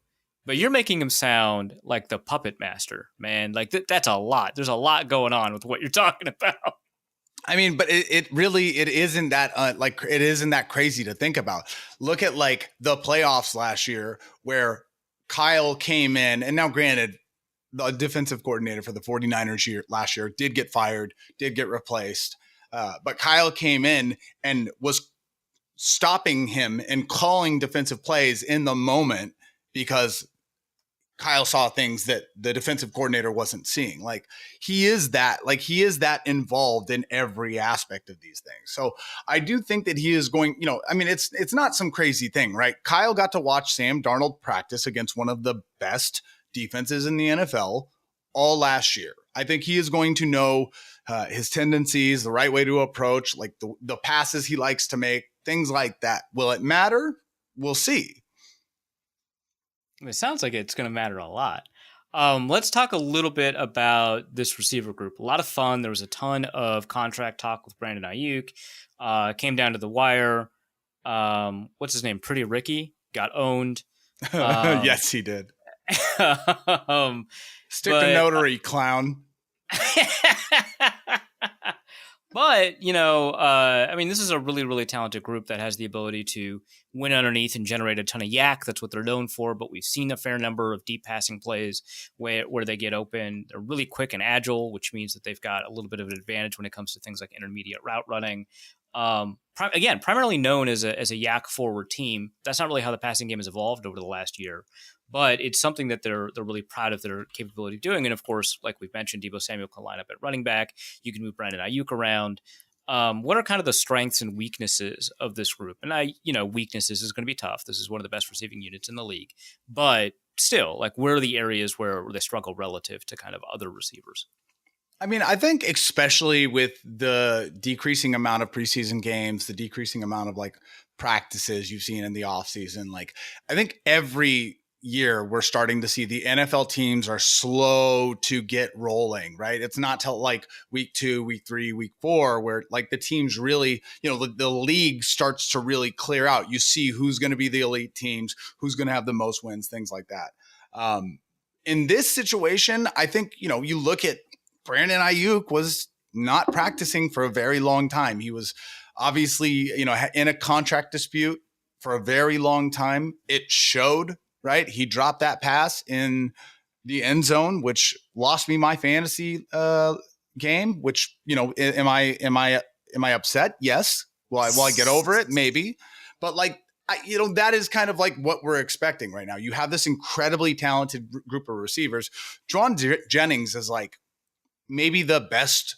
But you're making him sound like the puppet master, man. Like that's a lot. There's a lot going on with what you're talking about. I mean, but it isn't that it isn't that crazy to think about. Look at like the playoffs last year where Kyle came in, and now granted, the defensive coordinator for the 49ers last year did get fired, did get replaced. But Kyle came in and was stopping him and calling defensive plays in the moment because Kyle saw things that the defensive coordinator wasn't seeing. Like he is that involved in every aspect of these things. So I do think that he is going, I mean, it's not some crazy thing, right? Kyle got to watch Sam Darnold practice against one of the best defenses in the NFL all last year. I think he is going to know his tendencies, the right way to approach, like the passes he likes to make, things like that. Will it matter? We'll see. It sounds like it's going to matter a lot. Let's talk a little bit about this receiver group. A lot of fun. There was a ton of contract talk with Brandon Ayuk. Came down to the wire. What's his name? Pretty Ricky got owned. Yes, he did. Stick to notary, clown. But, I mean, this is a really, really talented group that has the ability to win underneath and generate a ton of yak. That's what they're known for. But we've seen a fair number of deep passing plays where they get open. They're really quick and agile, which means that they've got a little bit of an advantage when it comes to things like intermediate route running. Again, primarily known as a yak forward team. That's not really how the passing game has evolved over the last year. But it's something that they're really proud of their capability of doing. And of course, like we've mentioned, Deebo Samuel can line up at running back. You can move Brandon Ayuk around. What are kind of the strengths and weaknesses of this group? And weaknesses is going to be tough. This is one of the best receiving units in the league. But still, like, where are the areas where they struggle relative to kind of other receivers? I mean, I think especially with the decreasing amount of preseason games, the decreasing amount of like practices you've seen in the offseason, like I think every year we're starting to see the NFL teams are slow to get rolling, right? It's not till like week 2, week 3, week 4 where like the teams really, the league starts to really clear out. You see who's going to be the elite teams, who's going to have the most wins, things like that. In this situation, I think, you look at Brandon Ayuk was not practicing for a very long time. He was obviously, in a contract dispute for a very long time. It showed. Right. He dropped that pass in the end zone, which lost me my fantasy game, which, am I upset? Yes. Will I get over it? Maybe. But like, that is kind of like what we're expecting right now. You have this incredibly talented group of receivers. Juwan Jennings is like maybe the best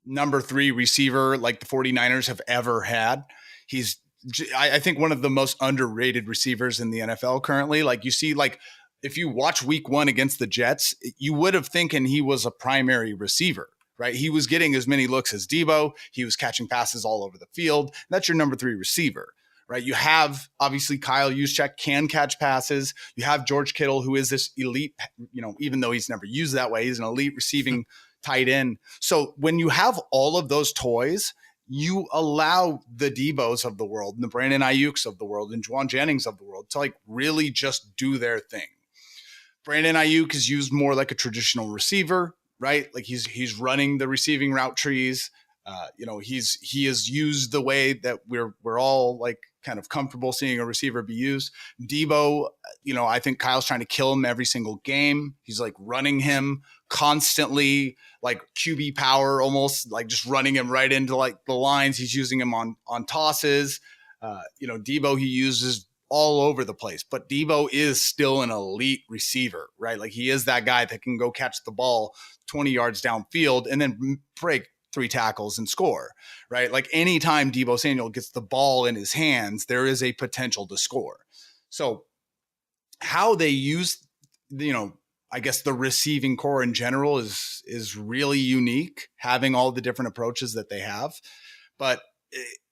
number 3 receiver like the 49ers have ever had. He's, I think, one of the most underrated receivers in the NFL currently. Like you see, like if you watch week 1 against the Jets, you would have thinking he was a primary receiver, right? He was getting as many looks as Deebo. He was catching passes all over the field. That's your number 3 receiver, right? You have obviously Kyle Juszczyk can catch passes. You have George Kittle, who is this elite, even though he's never used that way, he's an elite receiving tight end. So when you have all of those toys, you allow the Debos of the world and the Brandon Ayuks of the world and Juwan Jennings of the world to like really just do their thing. Brandon Ayuk is used more like a traditional receiver, right? Like he's running the receiving route trees. He is used the way that we're all like kind of comfortable seeing a receiver be used. Debo, I think Kyle's trying to kill him every single game. He's like running him constantly, like QB power, almost like just running him right into like the lines. He's using him on tosses. Debo he uses all over the place, but Debo is still an elite receiver, right? Like he is that guy that can go catch the ball 20 yards downfield and then break 3 tackles and score, right? Like anytime Debo Samuel gets the ball in his hands, there is a potential to score. So how they use, I guess the receiving core in general is really unique, having all the different approaches that they have. But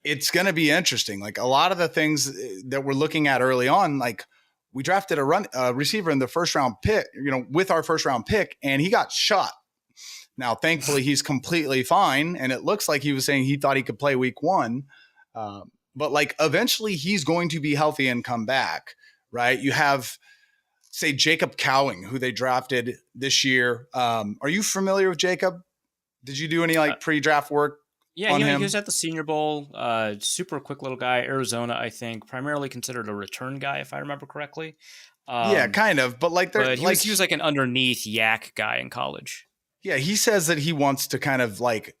it's going to be interesting. Like a lot of the things that we're looking at early on, like we drafted a receiver in the first round pick, with our first round pick, and he got shot. Now, thankfully, he's completely fine. And it looks like he was saying he thought he could play week 1. But like eventually he's going to be healthy and come back, right? You have, say, Jacob Cowing, who they drafted this year. Are you familiar with Jacob? Did you do any like pre-draft work? Yeah, he was at the Senior Bowl. Super quick little guy, Arizona, I think, primarily considered a return guy, if I remember correctly. Yeah, kind of. But like, he was like an underneath yak guy in college. Yeah, he says that he wants to kind of like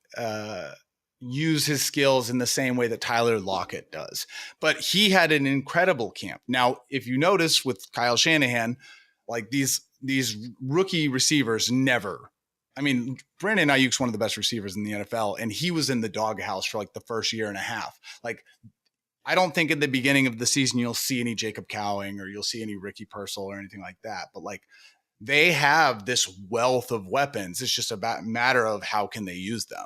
use his skills in the same way that Tyler Lockett does. But he had an incredible camp. Now, if you notice with Kyle Shanahan, like these rookie receivers never. I mean, Brandon Ayuk's one of the best receivers in the NFL, and he was in the doghouse for like the first year and a half. Like, I don't think at the beginning of the season you'll see any Jacob Cowing or you'll see any Ricky Purcell or anything like that. But like, they have this wealth of weapons. It's just a matter of how can they use them.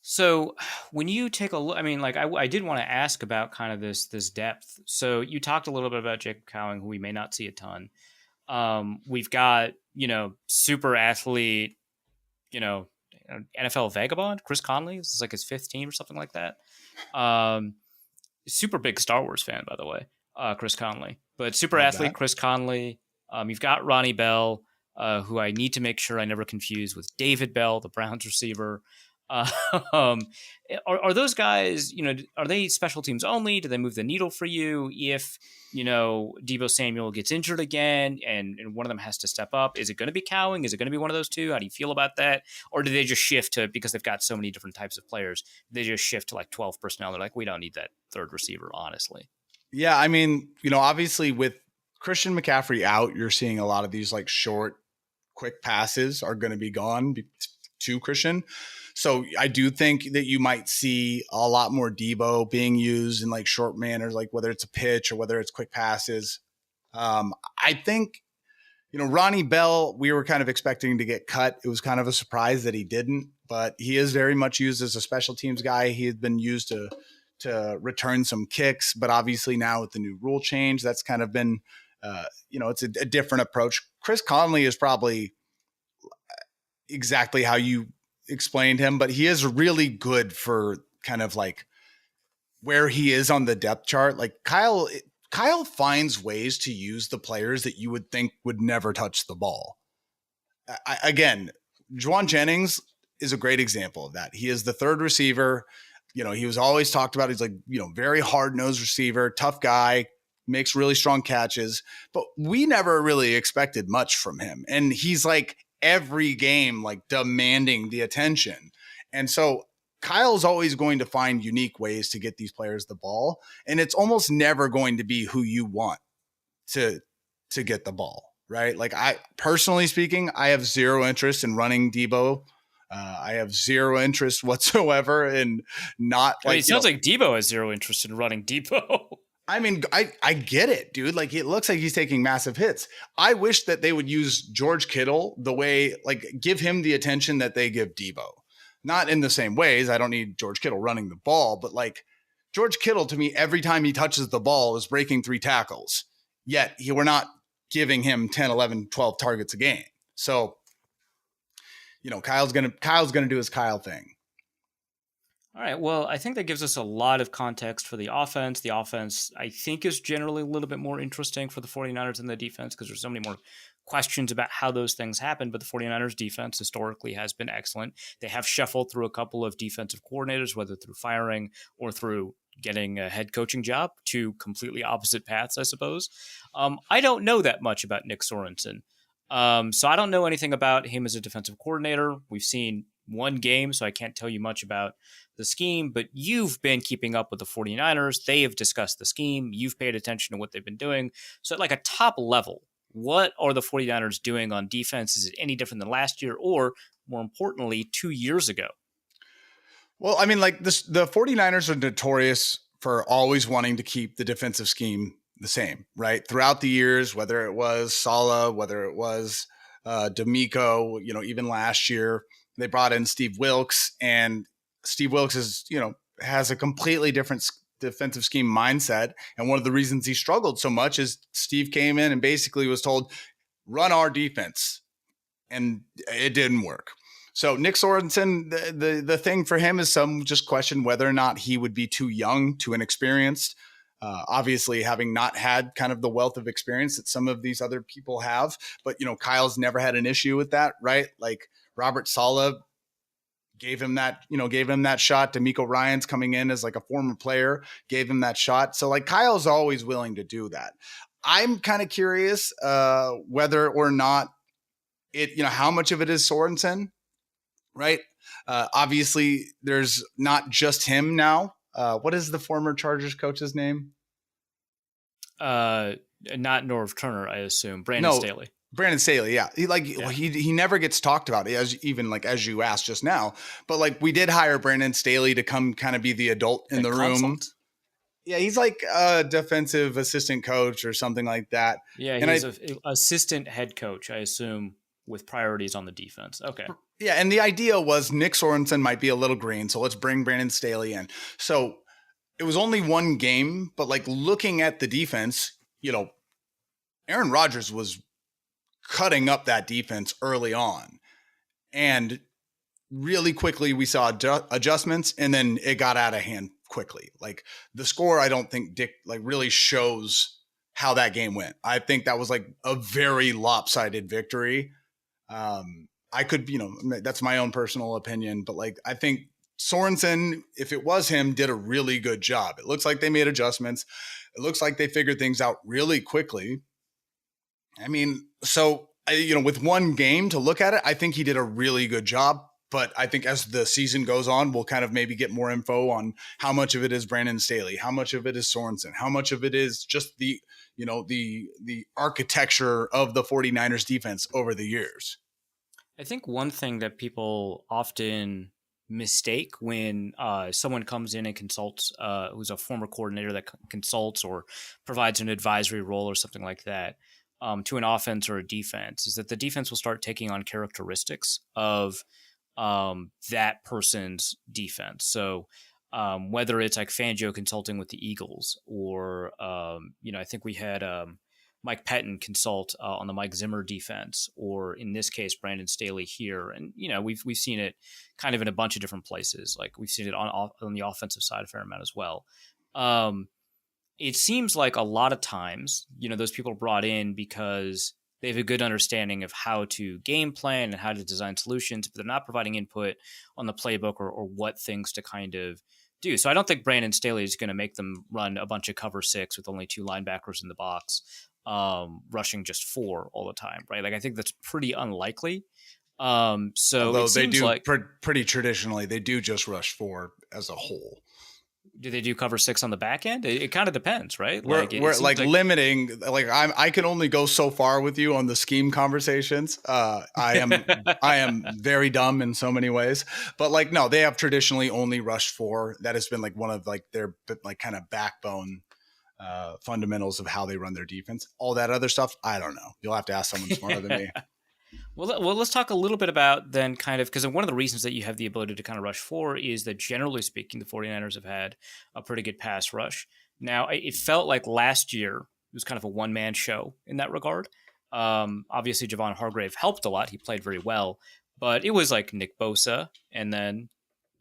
So when you take a look, I mean, like I did want to ask about kind of this depth. So you talked a little bit about Jacob Cowing, who we may not see a ton. We've got, super athlete, NFL vagabond, Chris Conley. This is like his 5th team or something like that. Super big Star Wars fan, by the way, Chris Conley. But super athlete Chris Conley. You've got Ronnie Bell, who I need to make sure I never confuse with David Bell, the Browns receiver. Are those guys, are they special teams only? Do they move the needle for you if, Debo Samuel gets injured again and one of them has to step up? Is it going to be Cowing? Is it going to be one of those two? How do you feel about that? Or do they just shift to, because they've got so many different types of players, they just shift to like 12 personnel? They're like, we don't need that third receiver, honestly. Yeah, I mean, obviously with Christian McCaffrey out, you're seeing a lot of these like short, quick passes are going to be gone to Christian. So I do think that you might see a lot more Debo being used in like short manners, like whether it's a pitch or whether it's quick passes. I think, Ronnie Bell, we were kind of expecting to get cut. It was kind of a surprise that he didn't, but he is very much used as a special teams guy. He has been used to return some kicks, but obviously now with the new rule change, that's kind of been, it's a different approach. Chris Conley is probably exactly how you explained him, but he is really good for kind of like where he is on the depth chart. Like Kyle finds ways to use the players that you would think would never touch the ball. Again, Juwan Jennings is a great example of that. He is the third receiver. He was always talked about. He's like, very hard-nosed receiver, tough guy, makes really strong catches, but we never really expected much from him. And he's like every game, like demanding the attention. And so Kyle's always going to find unique ways to get these players the ball. And it's almost never going to be who you want to get the ball, right? Like personally speaking, I have zero interest in running Debo. I have zero interest whatsoever in not like. It sounds like Debo has zero interest in running Debo. I mean, I get it, dude. Like it looks like he's taking massive hits. I wish that they would use George Kittle the way, like give him the attention that they give Debo. not in the same ways. I don't need George Kittle running the ball, but like George Kittle, to me, every time he touches the ball is breaking 3 tackles. Yet we're not giving him 10, 11, 12 targets a game. So, Kyle's going to do his Kyle thing. All right. Well, I think that gives us a lot of context for the offense. The offense, I think, is generally a little bit more interesting for the 49ers than the defense because there's so many more questions about how those things happen. But the 49ers defense historically has been excellent. They have shuffled through a couple of defensive coordinators, whether through firing or through getting a head coaching job, 2 completely opposite paths, I suppose. I don't know that much about Nick Sorensen. So I don't know anything about him as a defensive coordinator. We've seen one game, so I can't tell you much about the scheme, but you've been keeping up with the 49ers. They have discussed the scheme. You've paid attention to what they've been doing. So at like a top level, what are the 49ers doing on defense? Is it any different than last year or, more importantly, 2 years ago? Well, I mean, like this, the 49ers are notorious for always wanting to keep the defensive scheme the same, right? Throughout the years, whether it was Saleh, whether it was D'Amico, even last year, they brought in Steve Wilks, and Steve Wilks is, has a completely different defensive scheme mindset. And one of the reasons he struggled so much is Steve came in and basically was told, run our defense. And it didn't work. So Nick Sorensen, the thing for him is some just question whether or not he would be too young, too inexperienced. Obviously, having not had kind of the wealth of experience that some of these other people have. But, Kyle's never had an issue with that, right? Like Robert Saleh gave him that shot. D'Amico Ryans coming in as like a former player, gave him that shot. So like Kyle's always willing to do that. I'm kind of curious whether or not how much of it is Sorensen, right? Obviously, there's not just him now. What is the former Chargers coach's name? Not Norv Turner, I assume. Brandon Staley. Brandon Staley, yeah. He never gets talked about, as you asked just now. But like we did hire Brandon Staley to come kind of be the adult in the room. Yeah, he's like a defensive assistant coach or something like that. Yeah, he's an assistant head coach, I assume, with priorities on the defense. Okay. Yeah, and the idea was Nick Sorensen might be a little green, so let's bring Brandon Staley in. So it was only one game, but like looking at the defense, Aaron Rodgers was cutting up that defense early on. And really quickly we saw adjustments, and then it got out of hand quickly. Like the score, I don't think Dick really shows how that game went. I think that was like a very lopsided victory. I could, that's my own personal opinion, but like, I think Sorensen, if it was him, did a really good job. It looks like they made adjustments. It looks like they figured things out really quickly. I mean, so, with one game to look at it, I think he did a really good job. But I think as the season goes on, we'll kind of maybe get more info on how much of it is Brandon Staley, how much of it is Sorensen, how much of it is just the architecture of the 49ers defense over the years. I think one thing that people often mistake when someone comes in and consults, who's a former coordinator that consults or provides an advisory role or something like that to an offense or a defense, is that the defense will start taking on characteristics of that person's defense. So whether it's like Fangio consulting with the Eagles or, I think we had Mike Pettin consult on the Mike Zimmer defense, or in this case, Brandon Staley here. And, we've seen it kind of in a bunch of different places. Like we've seen it on the offensive side a fair amount as well. It seems like a lot of times, those people are brought in because they have a good understanding of how to game plan and how to design solutions, but they're not providing input on the playbook or what things to kind of do. So I don't think Brandon Staley is going to make them run a bunch of cover 6 with only 2 linebackers in the box, rushing just 4 all the time, right? Like I think that's pretty unlikely. Although they do pretty traditionally, they do just rush 4 as a whole. Do they do cover 6 on the back end? It kind of depends, right? We're limiting. Like I can only go so far with you on the scheme conversations. I am very dumb in so many ways. But like no, they have traditionally only rushed 4. That has been like one of like their like kind of backbone fundamentals of how they run their defense. All that other stuff, I don't know. You'll have to ask someone smarter than me. Well, let's talk a little bit about then kind of, because one of the reasons that you have the ability to kind of rush 4 is that generally speaking, the 49ers have had a pretty good pass rush. Now, it felt like last year it was kind of a one-man show in that regard. Obviously, Javon Hargrave helped a lot. He played very well. But it was like Nick Bosa and then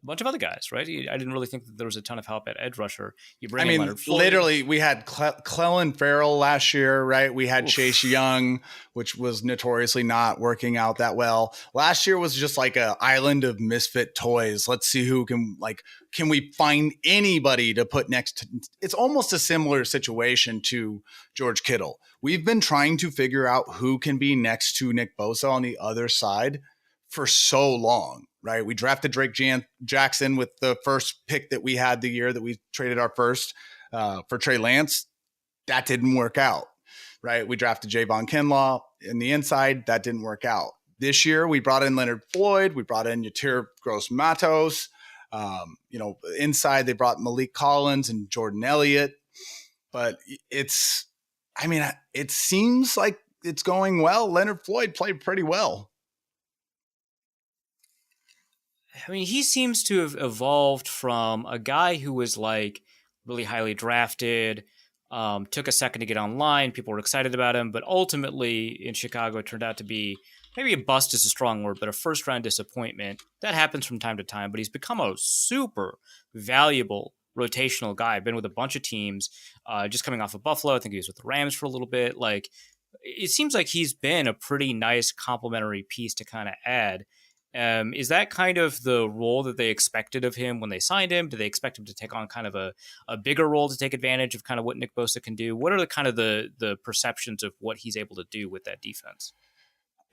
a bunch of other guys, right? I didn't really think that there was a ton of help at edge rusher. You bring in Leonard Floyd. Literally, we had Clellan Ferrell last year, right? We had Chase Young, which was notoriously not working out that well. Last year was just like an island of misfit toys. Let's see who can we find anybody to put next to? It's almost a similar situation to George Kittle. We've been trying to figure out who can be next to Nick Bosa on the other side for so long, right? We drafted Drake Jackson with the first pick that we had the year that we traded our first for Trey Lance. That didn't work out, right? We drafted Javon Kinlaw in the inside. That didn't work out. This year, we brought in Leonard Floyd. We brought in Yatir Gross-Matos. Inside, they brought Malik Collins and Jordan Elliott. But it seems like it's going well. Leonard Floyd played pretty well. I mean, he seems to have evolved from a guy who was like really highly drafted, took a second to get online. People were excited about him, but ultimately in Chicago, it turned out to be maybe a bust is a strong word, but a first round disappointment. That happens from time to time, but he's become a super valuable rotational guy. Been with a bunch of teams, just coming off of Buffalo. I think he was with the Rams for a little bit. Like, it seems like he's been a pretty nice complementary piece to kind of add. Is that kind of the role that they expected of him when they signed him? Do they expect him to take on kind of a bigger role to take advantage of kind of what Nick Bosa can do? What are the kind of the perceptions of what he's able to do with that defense?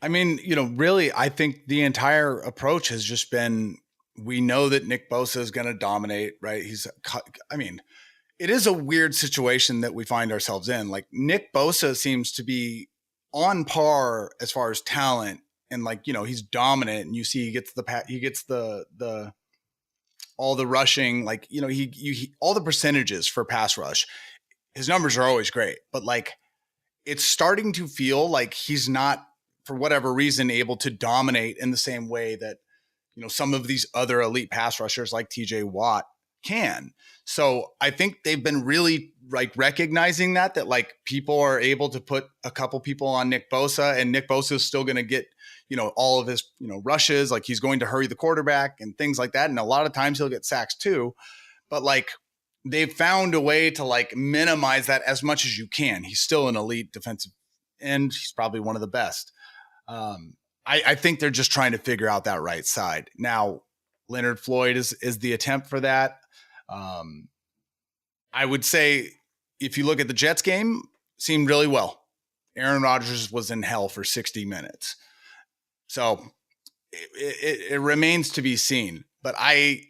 I mean, really, I think the entire approach has just been, we know that Nick Bosa is going to dominate, right? It is a weird situation that we find ourselves in. Like, Nick Bosa seems to be on par as far as talent. And he's dominant, and you see he gets the all the rushing, he all the percentages for pass rush. His numbers are always great, but it's starting to feel like he's not, for whatever reason, able to dominate in the same way that some of these other elite pass rushers like TJ Watt can. So I think they've been really recognizing that people are able to put a couple people on Nick Bosa, and Nick Bosa is still going to get all of his, rushes. Like, he's going to hurry the quarterback and things like that. And a lot of times he'll get sacks too, but they've found a way to minimize that as much as you can. He's still an elite defensive end. He's probably one of the best. I think they're just trying to figure out that right side. Now, Leonard Floyd is the attempt for that. I would say, if you look at the Jets game, seemed really well. Aaron Rodgers was in hell for 60 minutes. So it remains to be seen. But I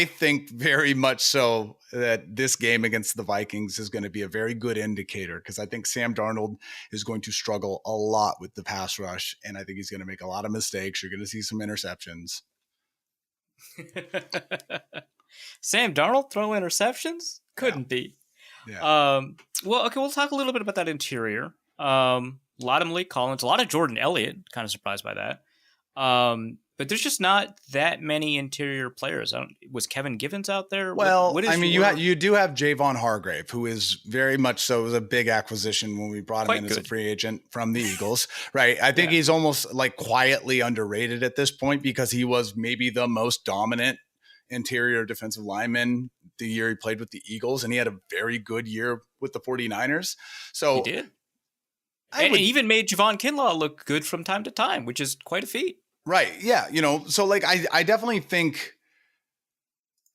think very much so that this game against the Vikings is going to be a very good indicator, because I think Sam Darnold is going to struggle a lot with the pass rush, and I think he's going to make a lot of mistakes. You're going to see some interceptions. Sam Darnold throw interceptions? Couldn't be. Yeah. Well, okay, we'll talk a little bit about that interior. A lot of Malik Collins, a lot of Jordan Elliott. Kind of surprised by that. But there's just not that many interior players. Was Kevin Givens out there? Well, you do have Javon Hargrave, who is very much so, was a big acquisition when we brought him in as a free agent from the Eagles, right? I think he's almost quietly underrated at this point, because he was maybe the most dominant interior defensive lineman the year he played with the Eagles, and he had a very good year with the 49ers. So he did. And he even made Javon Kinlaw look good from time to time, which is quite a feat. Right. Yeah. So I definitely think,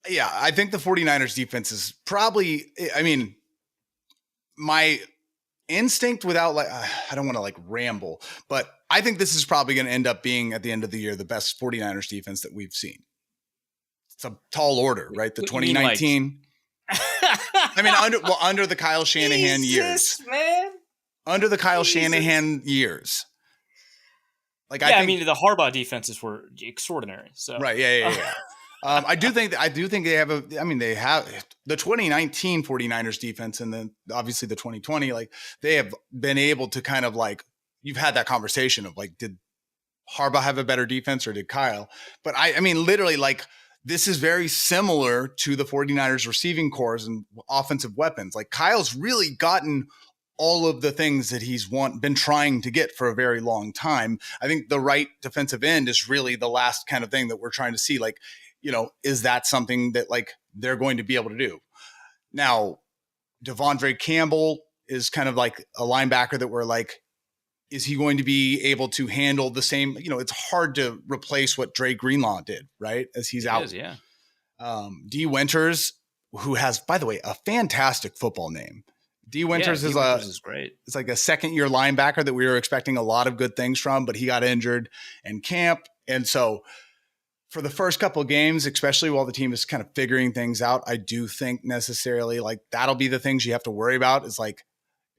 I think the 49ers defense is probably, my instinct, without I don't want to ramble, but I think this is probably going to end up being, at the end of the year, the best 49ers defense that we've seen. It's a tall order, right? The 2019. Under the Kyle Shanahan years. Man. Under the Kyle Shanahan years. I think the Harbaugh defenses were extraordinary. So right, yeah. I do think they have they have the 2019 49ers defense, and then obviously the 2020, they have been able to kind of you've had that conversation of did Harbaugh have a better defense or did Kyle? But I mean, literally, like, this is very similar to the 49ers receiving cores and offensive weapons. Like, Kyle's really gotten all of the things that he's been trying to get for a very long time. I think the right defensive end is really the last kind of thing that we're trying to see. Like, you know, is that something that like they're going to be able to do? Now, Devondre Campbell is kind of like a linebacker that we're like, is he going to be able to handle the same? You know, it's hard to replace what Dre Greenlaw did, right? As he's out. Yeah. D. Winters, who has, by the way, a fantastic football name. D. Winters is great. It's like a second-year linebacker that we were expecting a lot of good things from, but he got injured in camp. And so for the first couple of games, especially while the team is kind of figuring things out, I do think necessarily like that'll be the things you have to worry about is like,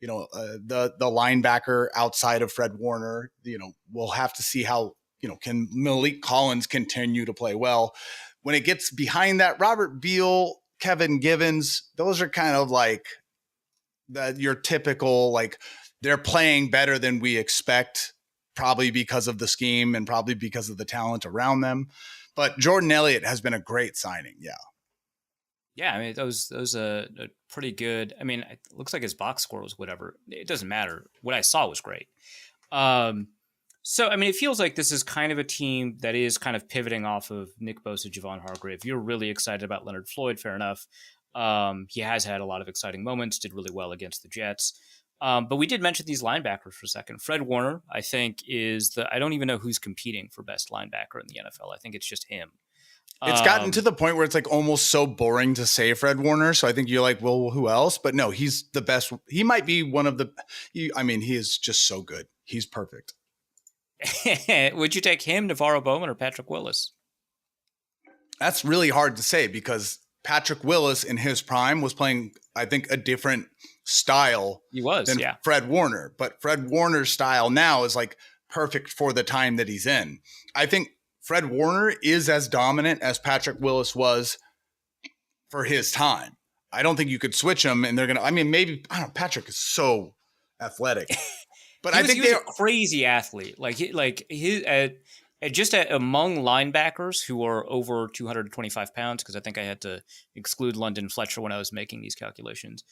you know, the linebacker outside of Fred Warner. You know, we'll have to see how, you know, can Malik Collins continue to play well. When it gets behind that, Robert Beal, Kevin Givens, those are kind of like your typical, like, they're playing better than we expect, probably because of the scheme and probably because of the talent around them. But Jordan Elliott has been a great signing. Yeah. Yeah, I mean, those a pretty good. I mean, it looks like his box score was whatever. It doesn't matter. What I saw was great. So, I mean, it feels like this is kind of a team that is kind of pivoting off of Nick Bosa, Javon Hargrave. You're really excited about Leonard Floyd, fair enough. He has had a lot of exciting moments, did really well against the Jets. But we did mention these linebackers for a second. Fred Warner, I think, I don't even know who's competing for best linebacker in the NFL. I think it's just him. It's gotten to the point where it's like almost so boring to say Fred Warner. So I think you're like, well, who else? But no, he's the best. He might be one of the, he is just so good. He's perfect. Would you take him, Navarro Bowman, or Patrick Willis? That's really hard to say because Patrick Willis in his prime was playing, I think, a different style than Fred Warner. But Fred Warner's style now is like perfect for the time that he's in. I think Fred Warner is as dominant as Patrick Willis was for his time. I don't think you could switch them and they're going to, I mean, maybe, I don't know, Patrick is so athletic. But I think they're a crazy athlete. Among linebackers who are over 225 pounds, because I think I had to exclude London Fletcher when I was making these calculations.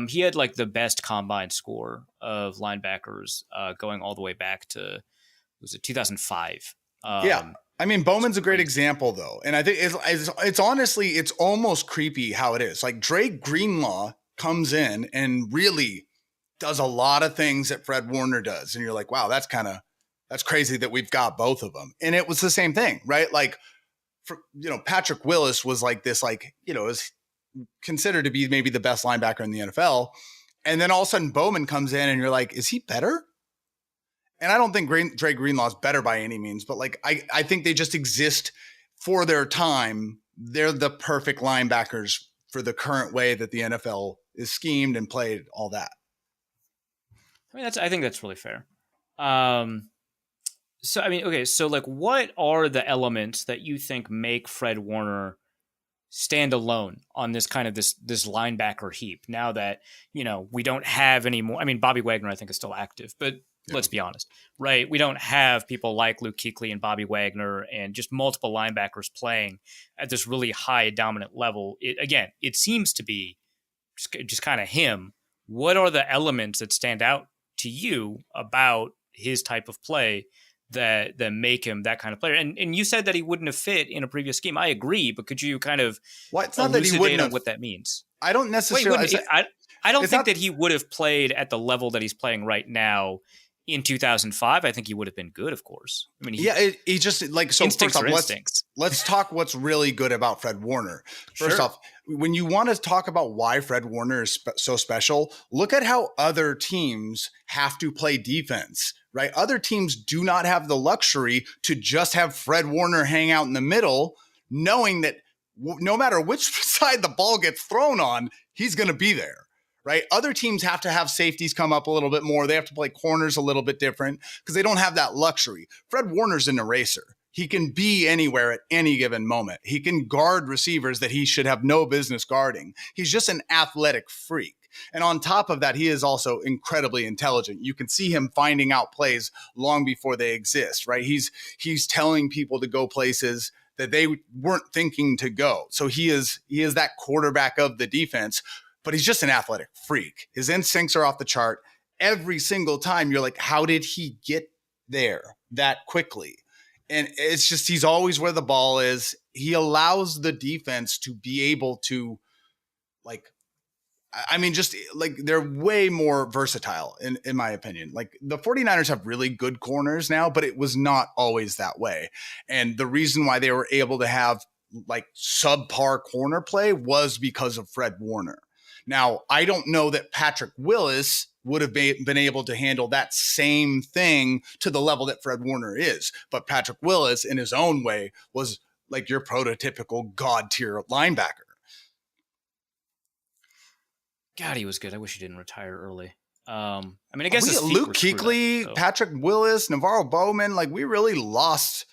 He had like the best combine score of linebackers going all the way back to, was it 2005? Yeah. I mean, Bowman's a great example, though. And I think it's honestly, it's almost creepy how it is. Like Dre Greenlaw comes in and really does a lot of things that Fred Warner does. And you're like, wow, that's crazy that we've got both of them. And it was the same thing, right? Like, Patrick Willis was like this, like, is considered to be maybe the best linebacker in the NFL. And then all of a sudden Bowman comes in and you're like, is he better? And I don't think Dre Greenlaw's better by any means, but like, I think they just exist for their time. They're the perfect linebackers for the current way that the NFL is schemed and played, all that. I mean, I think that's really fair. So, I mean, okay. So like, what are the elements that you think make Fred Warner stand alone on this kind of this linebacker heap now that, we don't have any more? I mean, Bobby Wagner, I think, is still active, but let's be honest, right? We don't have people like Luke Kuechly and Bobby Wagner and just multiple linebackers playing at this really high dominant level. It seems to be just kind of him. What are the elements that stand out to you about his type of play that make him that kind of player? And you said that he wouldn't have fit in a previous scheme. I agree, but could you kind of it's not that he wouldn't have, what that means? I don't necessarily. I don't think that he would have played at the level that he's playing right now. In 2005, I think he would have been good, of course. I mean, he just like, so first off, let's talk what's really good about Fred Warner. First off, when you want to talk about why Fred Warner is so special, look at how other teams have to play defense, right? Other teams do not have the luxury to just have Fred Warner hang out in the middle, knowing that no matter which side the ball gets thrown on, he's going to be there. Right? Other teams have to have safeties come up a little bit more. They have to play corners a little bit different because they don't have that luxury. Fred Warner's an eraser. He can be anywhere at any given moment. He can guard receivers that he should have no business guarding. He's just an athletic freak. And on top of that, he is also incredibly intelligent. You can see him finding out plays long before they exist, right? He's telling people to go places that they weren't thinking to go. So he is that quarterback of the defense, but he's just an athletic freak. His instincts are off the chart. Every single time you're like, how did he get there that quickly? And it's just, he's always where the ball is. He allows the defense to be able to, like, I mean, just like they're way more versatile in my opinion. Like the 49ers have really good corners now, but it was not always that way. And the reason why they were able to have like subpar corner play was because of Fred Warner. Now, I don't know that Patrick Willis would have been able to handle that same thing to the level that Fred Warner is. But Patrick Willis in his own way was like your prototypical God tier linebacker. God, he was good. I wish he didn't retire early. I mean, I guess Luke Kuechly, Patrick Willis, Navarro Bowman, like we really lost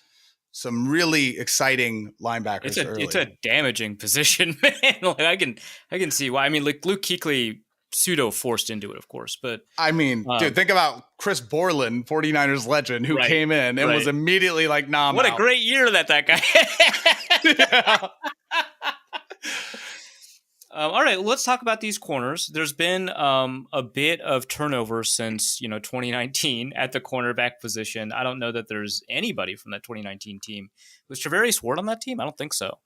some really exciting linebackers early. It's a damaging position, man. Like I can see why. I mean, like Luke Kuechly pseudo forced into it, of course. But I mean, dude, think about Chris Borland, 49ers legend, who came in and was immediately like, nah, I'm what out. A great year that guy Yeah. All right, let's talk about these corners. There's been a bit of turnover since 2019 at the cornerback position. I don't know that there's anybody from that 2019 team. Was Travarius Ward on that team? I don't think so.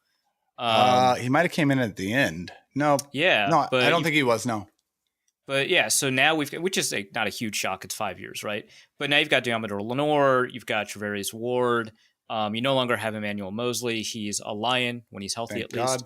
He might have came in at the end. No, but I don't think he was. No, but yeah. So now we've got, which is not a huge shock. It's 5 years, right? But now you've got Deommodore Lenoir, you've got Travarius Ward. You no longer have Emmanuel Mosley. He's a Lion when he's healthy, thank at least. God.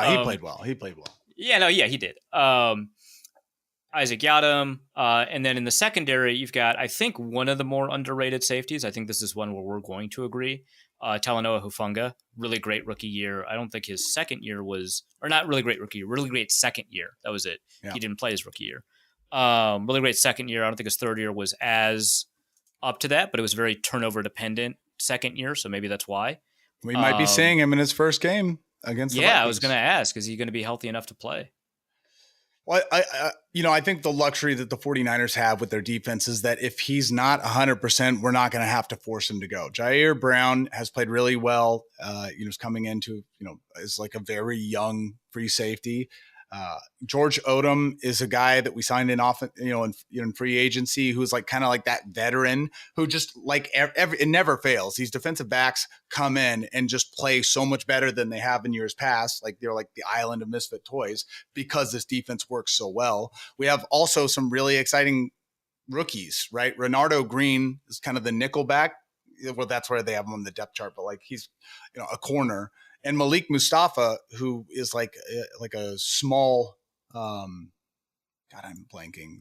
He played well. He did. Isaac Yiadom. And then in the secondary, you've got, I think, one of the more underrated safeties. I think this is one where we're going to agree. Talanoa Hufanga, really great rookie year. I don't think his second year was, or not really great rookie year, really great second year. That was it. Yeah. He didn't play his rookie year. Really great second year. I don't think his third year was as up to that, but it was very turnover dependent second year. So maybe that's why. We might be seeing him in his first game against the Vikings. I was going to ask, is he going to be healthy enough to play? Well, I think the luxury that the 49ers have with their defense is that if he's not 100%, we're not going to have to force him to go. Jair Brown has played really well. He's coming into, is like a very young free safety. George Odom is a guy that we signed in off, in free agency, who's like kind of like that veteran who just like it never fails. These defensive backs come in and just play so much better than they have in years past. Like they're like the island of misfit toys because this defense works so well. We have also some really exciting rookies, right? Renardo Green is kind of the nickel back. Well, that's where they have him on the depth chart, but like he's, a corner. And Malik Mustafa, who is like a small, I'm blanking.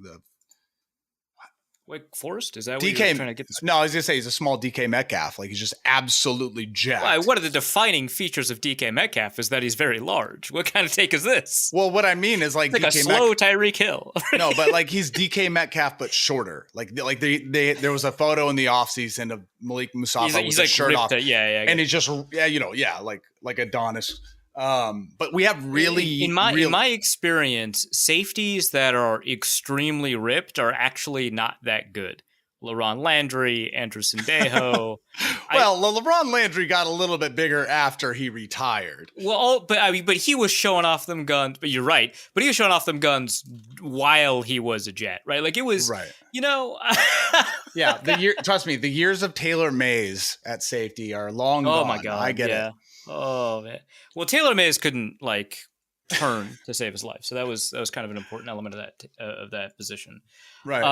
Wake Forest? Is that what DK, you're trying to get this? No, I was going to say he's a small DK Metcalf. Like he's just absolutely jacked. Well, one of the defining features of DK Metcalf is that he's very large. What kind of take is this? Well, what I mean is like DK a slow Tyreek Hill. No, but like he's DK Metcalf, but shorter. Like there was a photo in the offseason of Malik Mustafa with his shirt off. And he's just, like Adonis. But we have really in my experience, safeties that are extremely ripped are actually not that good. LaRon Landry, Andrew Sendejo. LaRon Landry got a little bit bigger after he retired. Well, but he was showing off them guns. But you're right. But he was showing off them guns while he was a Jet, right? Like it was, right. Yeah. Trust me, the years of Taylor Mays at safety are long gone. Oh my God, I get it. Oh man. Well, Taylor Mays couldn't turn to save his life, so that was kind of an important element of that position. Right.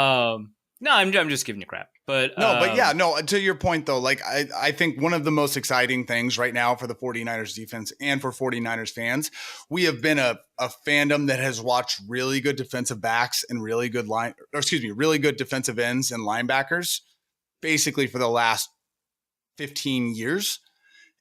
No, I'm just giving you crap. But to your point though, like I think one of the most exciting things right now for the 49ers defense and for 49ers fans, we have been a fandom that has watched really good defensive backs and really good really good defensive ends and linebackers basically for the last 15 years.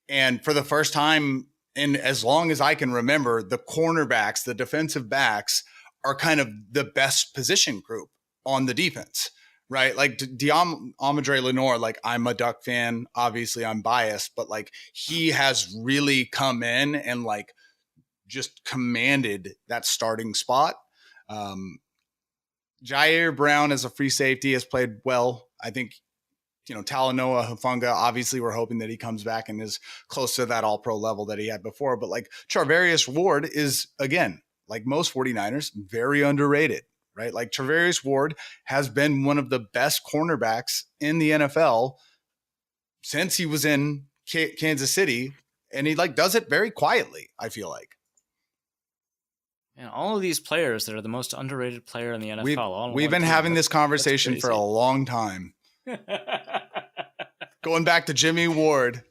And for the first time in as long as I can remember, the cornerbacks, the defensive backs are kind of the best position group on the defense. right? Like Diomandre Lenore, like I'm a Duck fan. Obviously I'm biased, but like he has really come in and like just commanded that starting spot. Jair Brown as a free safety has played well. I think, Talanoa Hufanga, obviously we're hoping that he comes back and is close to that all pro level that he had before. But like Charvarius Ward is, again, like most 49ers, very underrated, right? Like Charvarius Ward has been one of the best cornerbacks in the NFL since he was in Kansas City. And he like does it very quietly, I feel like. And all of these players that are the most underrated player in the NFL. We've been having this conversation for a long time. Going back to Jimmy Ward.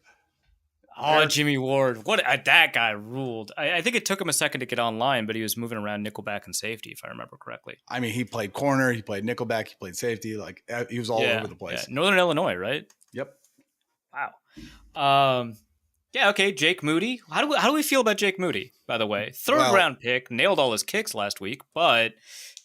Jimmy Ward. That guy ruled. I think it took him a second to get online, but he was moving around nickelback and safety, if I remember correctly. I mean, he played corner, he played nickelback, he played safety. Like he was all over the place. Yeah. Northern Illinois, right? Yep. Wow. Yeah, okay, Jake Moody. How do we feel about Jake Moody, by the way? Third round pick, nailed all his kicks last week, but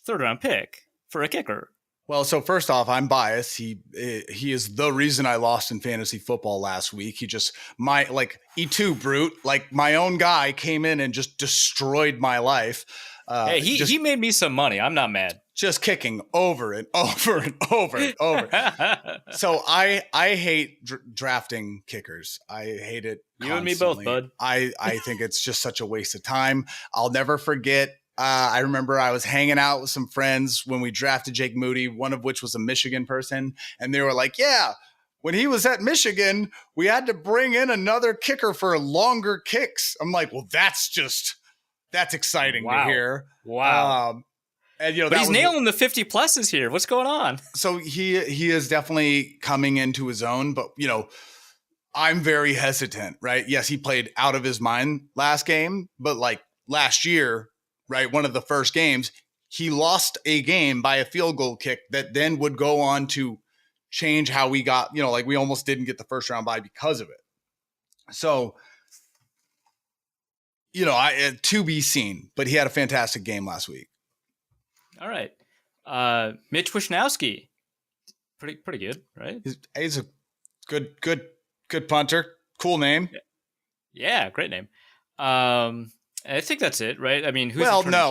third round pick for a kicker. Well, so first off, I'm biased. He is the reason I lost in fantasy football last week. He just E2 brute, like my own guy came in and just destroyed my life. Hey, he made me some money. I'm not mad. Just kicking over and over and over and over. So I hate drafting kickers. I hate it constantly. You and me both, bud. I think it's just such a waste of time. I'll never forget. I remember I was hanging out with some friends when we drafted Jake Moody, one of which was a Michigan person. And they were like, yeah, when he was at Michigan, we had to bring in another kicker for longer kicks. I'm like, well, that's exciting to hear. Wow. And but he's nailing the 50 pluses here. What's going on? So he is definitely coming into his own, but I'm very hesitant, right? Yes, he played out of his mind last game, but like last year, right, one of the first games, he lost a game by a field goal kick that then would go on to change how we got, like we almost didn't get the first round bye because of it. So, to be seen, but he had a fantastic game last week. All right. Mitch Wishnowsky. Pretty good, right? He's a good punter. Cool name. Yeah, great name. I think that's it, right? I mean, come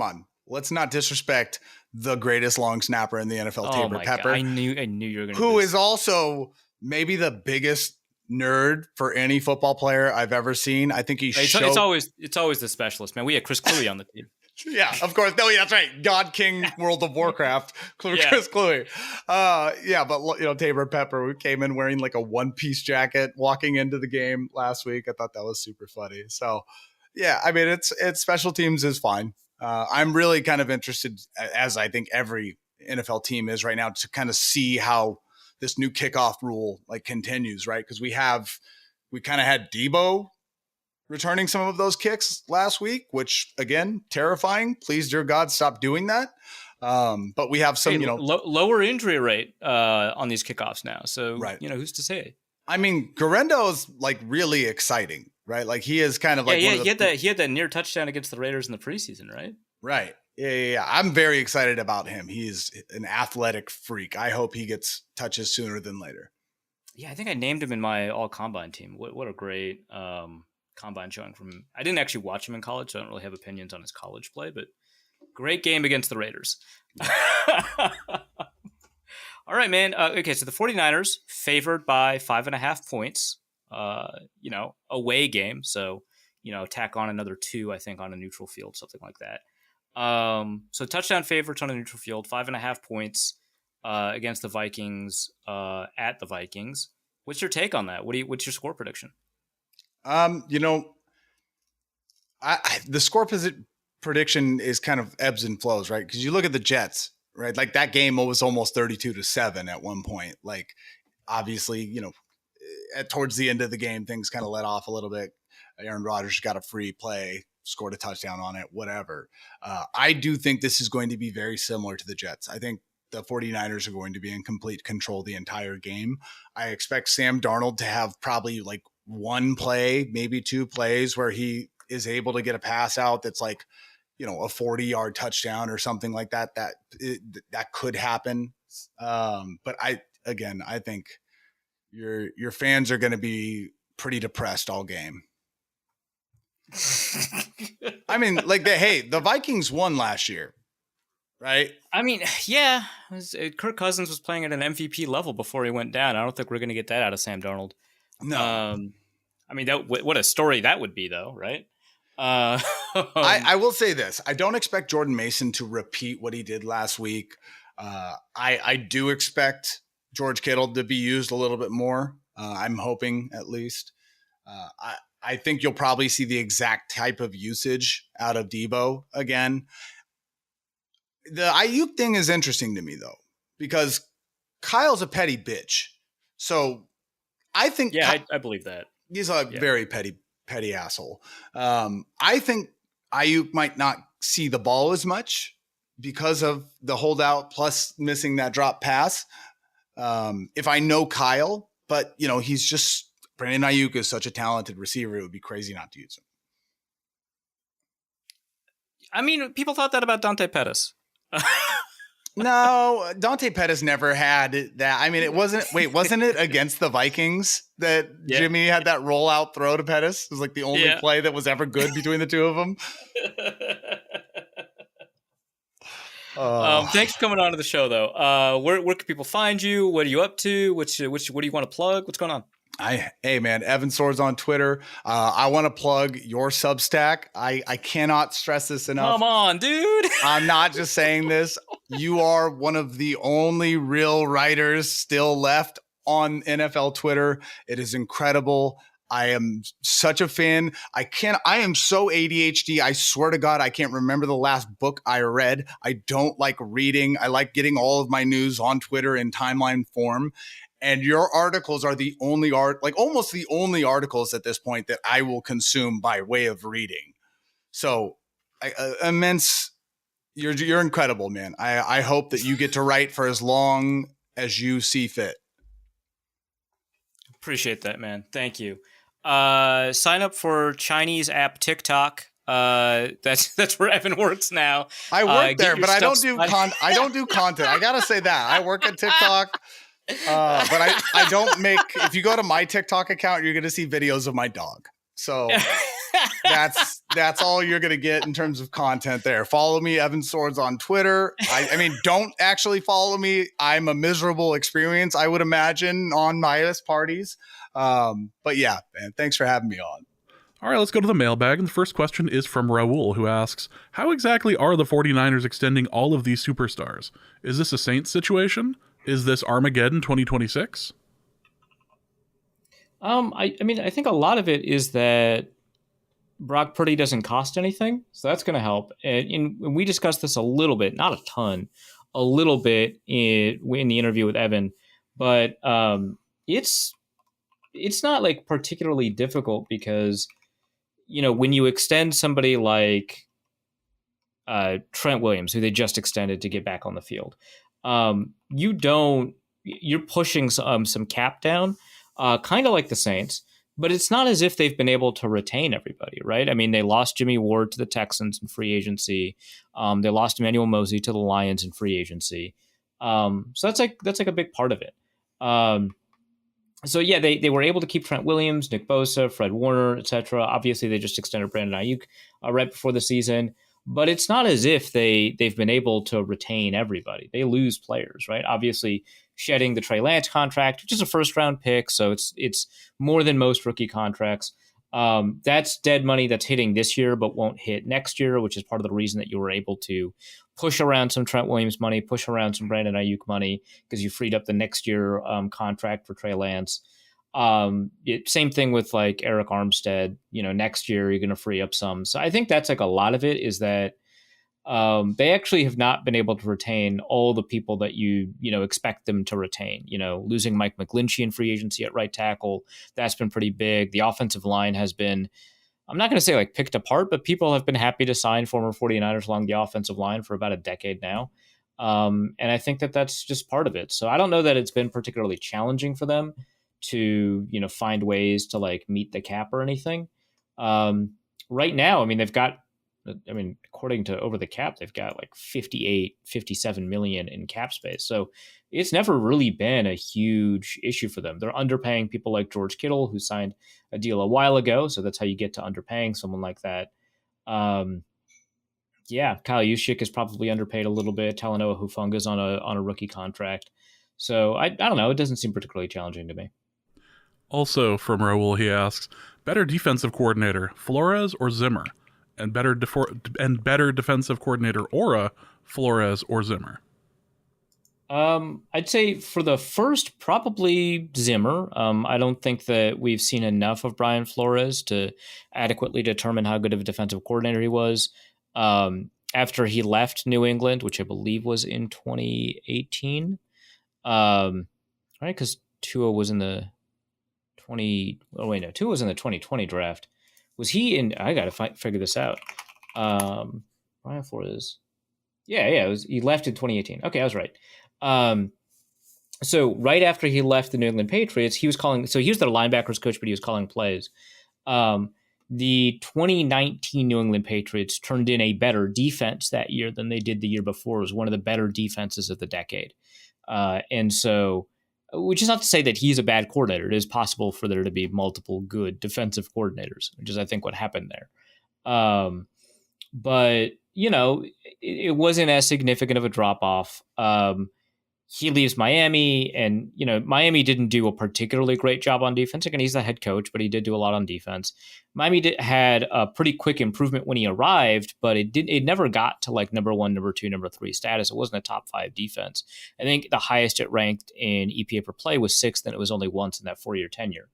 on. Let's not disrespect the greatest long snapper in the NFL, Tabor Pepper. God. I knew you were going to. Who is also maybe the biggest nerd for any football player I've ever seen. I think it's always the specialist, man. We had Chris Cluey on the team. Yeah, of course. No, yeah, that's right. God King, World of Warcraft, Chris Cluey. But Tabor Pepper, who came in wearing like a one-piece jacket, walking into the game last week. I thought that was super funny. So, yeah, I mean, it's special teams is fine. I'm really kind of interested, as I think every NFL team is right now, to kind of see how this new kickoff rule like continues, right? Because we kind of had Debo returning some of those kicks last week, which again, terrifying. Please, dear God, stop doing that. But we have some, lower injury rate on these kickoffs now. So, right. Who's to say? I mean, Guarendo's like really exciting, right? Like he is kind of like, he had that near touchdown against the Raiders in the preseason, right? Right. Yeah. I'm very excited about him. He's an athletic freak. I hope he gets touches sooner than later. Yeah. I think I named him in my all combine team. What a great, combine showing from him. I didn't actually watch him in college, so I don't really have opinions on his college play, but great game against the Raiders. All right, man. Okay, so the 49ers favored by 5.5 points, away game. So, tack on another 2, I think, on a neutral field, something like that. So touchdown favorites on a neutral field, 5.5 points against the Vikings at the Vikings. What's your take on that? What's your score prediction? The score prediction is kind of ebbs and flows, right? Because you look at the Jets, right? Like that game was almost 32-7 at one point. Like obviously, towards the end of the game, things kind of let off a little bit. Aaron Rodgers got a free play, scored a touchdown on it, whatever. I do think this is going to be very similar to the Jets. I think the 49ers are going to be in complete control the entire game. I expect Sam Darnold to have probably like one play, maybe 2 plays where he is able to get a pass out that's like a 40-yard touchdown or something like that, that could happen. But I think your fans are going to be pretty depressed all game. I mean, like the Vikings won last year, right? I mean, yeah, Kirk Cousins was playing at an MVP level before he went down. I don't think we're going to get that out of Sam Darnold. No. I mean, what a story that would be, though, right? I will say this. I don't expect Jordan Mason to repeat what he did last week. I do expect George Kittle to be used a little bit more. I'm hoping, at least. I think you'll probably see the exact type of usage out of Debo again. The Ayuk thing is interesting to me, though, because Kyle's a petty bitch. So I think I believe that. He's a very petty asshole. I think Ayuk might not see the ball as much because of the holdout plus missing that drop pass. If I know Kyle, but he's just Brandon Ayuk is such a talented receiver. It would be crazy not to use him. I mean, people thought that about Dante Pettis. No, Dante Pettis never had that. I mean, wasn't it against the Vikings that Jimmy had that rollout throw to Pettis? It was like the only play that was ever good between the two of them. Thanks for coming on to the show, though. Where can people find you? What are you up to? What do you want to plug? What's going on? Hey man, Evan Sowards on Twitter. I want to plug your Substack. I cannot stress this enough. Come on, dude. I'm not just saying this. You are one of the only real writers still left on NFL Twitter. It is incredible. I am such a fan. I am so ADHD. I swear to God, I can't remember the last book I read. I don't like reading. I like getting all of my news on Twitter in timeline form. And your articles are the only almost the only articles at this point that I will consume by way of reading. So immense. You're incredible, man. I hope that you get to write for as long as you see fit. Appreciate that, man. Thank you. Sign up for Chinese app TikTok. That's where Evan works now. I work there, but I don't do I don't do content. I gotta say that I work at TikTok. But I don't make, if you go to my TikTok account, you're going to see videos of my dog. So that's all you're going to get in terms of content there. Follow me, Evan Sowards, on Twitter. I mean, don't actually follow me. I'm a miserable experience, I would imagine, on Midas parties. But yeah, man, thanks for having me on. All right, let's go to the mailbag. And the first question is from Raul, who asks, how exactly are the 49ers extending all of these superstars? Is this a Saints situation? Is this Armageddon 2026? I mean, I think a lot of it is that Brock Purdy doesn't cost anything, so that's going to help. And we discussed this a little bit, not a ton, a little bit in the interview with Evan, but it's not like particularly difficult because when you extend somebody like Trent Williams, who they just extended to get back on the field. You're pushing some cap down, kind of like the Saints, but it's not as if they've been able to retain everybody, right? I mean, they lost Jimmy Ward to the Texans in free agency. They lost Emmanuel Mosley to the Lions in free agency. So that's like a big part of it. So yeah, they were able to keep Trent Williams, Nick Bosa, Fred Warner, etc. Obviously, they just extended Brandon Ayuk right before the season. But it's not as if they've been able to retain everybody. They lose players, right? Obviously, shedding the Trey Lance contract, which is a first-round pick, so it's more than most rookie contracts. That's dead money that's hitting this year but won't hit next year, which is part of the reason that you were able to push around some Trent Williams money, push around some Brandon Ayuk money, because you freed up the next year contract for Trey Lance. Same thing with like Eric Armstead, next year you're going to free up some. So I think that's like a lot of it is that they actually have not been able to retain all the people that you expect them to retain. Losing Mike McGlinchey in free agency at right tackle, that's been pretty big. The offensive line has been, I'm not going to say like picked apart, but people have been happy to sign former 49ers along the offensive line for about a decade now. And I think that that's just part of it. So I don't know that it's been particularly challenging for them to find ways to like meet the cap or anything. Right now, I mean, they've got I mean, according to Over the Cap, they've got like 58, 57 million in cap space. So it's never really been a huge issue for them. They're underpaying people like George Kittle, who signed a deal a while ago. So that's how you get to underpaying someone like that. Yeah, Kyle Juszczyk is probably underpaid a little bit. Talanoa Hufunga's on a rookie contract. So I don't know. It doesn't seem particularly challenging to me. Also from Raul, he asks, better defensive coordinator, Flores or Zimmer? And better defensive coordinator, Aura, Flores or Zimmer? I'd say for the first, probably Zimmer. I don't think that we've seen enough of Brian Flores to adequately determine how good of a defensive coordinator he was. After he left New England, which I believe was in 2018, right? Because Tua was in the 2020 draft. Was he in? I got to figure this out. Brian Flores. Yeah. He left in 2018. Okay, I was right. So right after he left the New England Patriots, he was calling. So he was their linebackers coach, but he was calling plays. The 2019 New England Patriots turned in a better defense that year than they did the year before. It was one of the better defenses of the decade. And so, which is not to say that he's a bad coordinator. It is possible for there to be multiple good defensive coordinators, which is, I think, what happened there. But, it wasn't as significant of a drop-off. He leaves Miami, and, Miami didn't do a particularly great job on defense. Again, he's the head coach, but he did do a lot on defense. Miami had a pretty quick improvement when he arrived, but it never got to like number 1, number 2, number 3 status. It wasn't a top 5 defense. I think the highest it ranked in EPA per play was 6th, and it was only once in that 4-year tenure.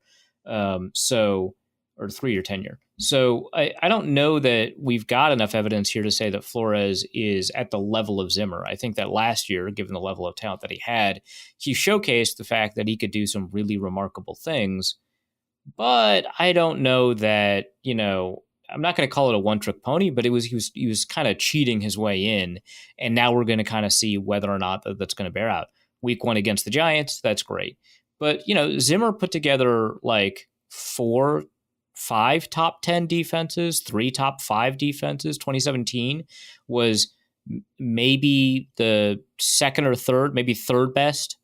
Or 3-year tenure. So I don't know that we've got enough evidence here to say that Flores is at the level of Zimmer. I think that last year, given the level of talent that he had, he showcased the fact that he could do some really remarkable things. But I don't know that, I'm not going to call it a one-trick pony, but he was kind of cheating his way in. And now we're going to kind of see whether or not that's going to bear out. Week 1 against the Giants, that's great. But, Zimmer put together like 5 top 10 defenses, 3 top 5 defenses. 2017 was maybe the second or third, maybe third best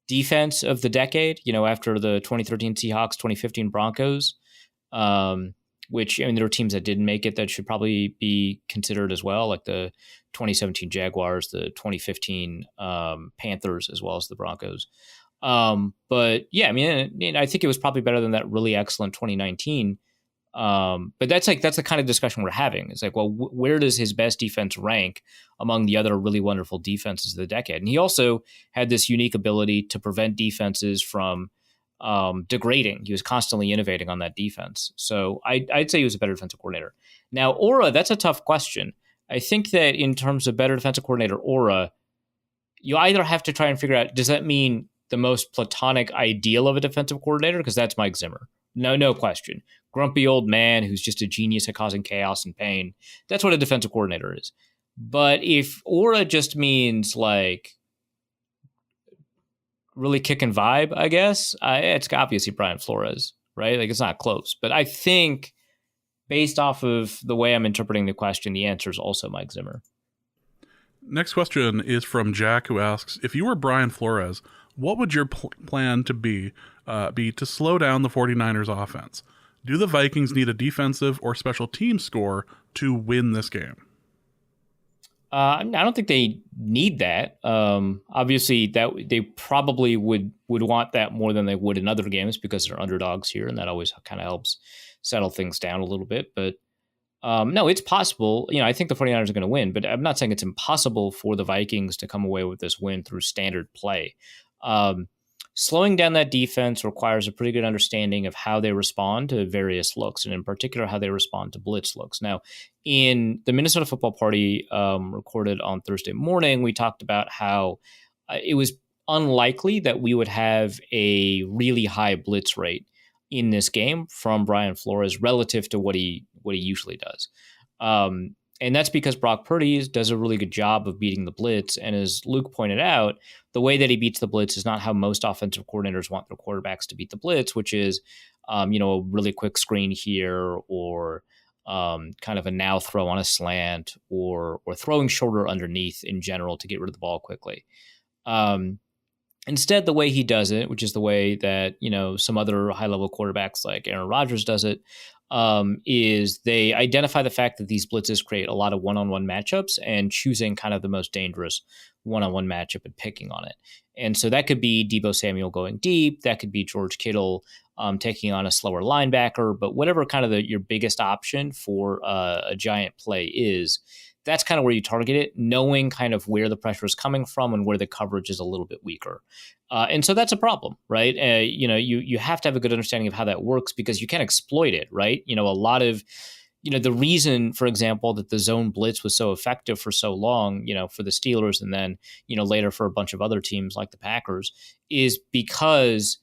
defense of the decade, after the 2013 Seahawks, 2015 Broncos, which, there were teams that didn't make it that should probably be considered as well, like the 2017 Jaguars, the 2015 Panthers, as well as the Broncos. But yeah, I think it was probably better than that really excellent 2019. But that's the kind of discussion we're having. It's like, well, where does his best defense rank among the other really wonderful defenses of the decade? And he also had this unique ability to prevent defenses from degrading. He was constantly innovating on that defense. So I'd say he was a better defensive coordinator. Now, Aura, that's a tough question. I think that in terms of better defensive coordinator Aura, you either have to try and figure out, does that mean the most platonic ideal of a defensive coordinator? Because that's Mike Zimmer. No question. Grumpy old man who's just a genius at causing chaos and pain. That's what a defensive coordinator is. But if Aura just means like really kicking vibe, I guess, it's obviously Brian Flores, right? Like, it's not close. But I think based off of the way I'm interpreting the question, the answer is also Mike Zimmer. Next question is from Jack, who asks, if you were Brian Flores, what would your plan to be to slow down the 49ers offense? Do the Vikings need a defensive or special team score to win this game? I don't think they need that. Obviously, that they probably would want that more than they would in other games because they're underdogs here, and that always kind of helps settle things down a little bit. But no, it's possible. I think the 49ers are going to win, but I'm not saying it's impossible for the Vikings to come away with this win through standard play. Slowing down that defense requires a pretty good understanding of how they respond to various looks, and in particular, how they respond to blitz looks. Now, in the Minnesota Football Party recorded on Thursday morning, we talked about how it was unlikely that we would have a really high blitz rate in this game from Brian Flores relative to what he usually does. And that's because Brock Purdy does a really good job of beating the blitz. And as Luke pointed out, the way that he beats the blitz is not how most offensive coordinators want their quarterbacks to beat the blitz, which is, a really quick screen here or, kind of a now throw on a slant or throwing shorter underneath in general to get rid of the ball quickly. Instead, the way he does it, which is the way that, some other high-level quarterbacks like Aaron Rodgers does it, is they identify the fact that these blitzes create a lot of one-on-one matchups and choosing kind of the most dangerous one-on-one matchup and picking on it. And so that could be Deebo Samuel going deep. That could be George Kittle taking on a slower linebacker. But whatever kind of your biggest option for a giant play is, that's kind of where you target it, knowing kind of where the pressure is coming from and where the coverage is a little bit weaker. And so that's a problem, right? You have to have a good understanding of how that works because you can exploit it, right? A lot of, the reason, for example, that the zone blitz was so effective for so long, for the Steelers and then, later for a bunch of other teams like the Packers, is because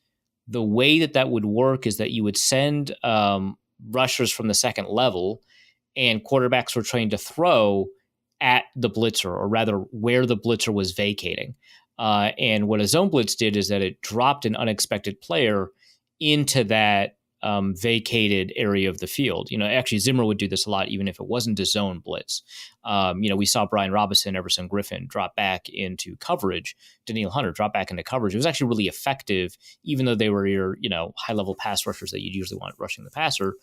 the way that would work is that you would send rushers from the second level and quarterbacks were trained to throw at the blitzer, or rather where the blitzer was vacating. And what a zone blitz did is that it dropped an unexpected player into that vacated area of the field. Actually Zimmer would do this a lot, even if it wasn't a zone blitz. We saw Brian Robinson, Everson Griffin drop back into coverage. Daniil Hunter drop back into coverage. It was actually really effective, even though they were your, high-level pass rushers that you'd usually want rushing the passer.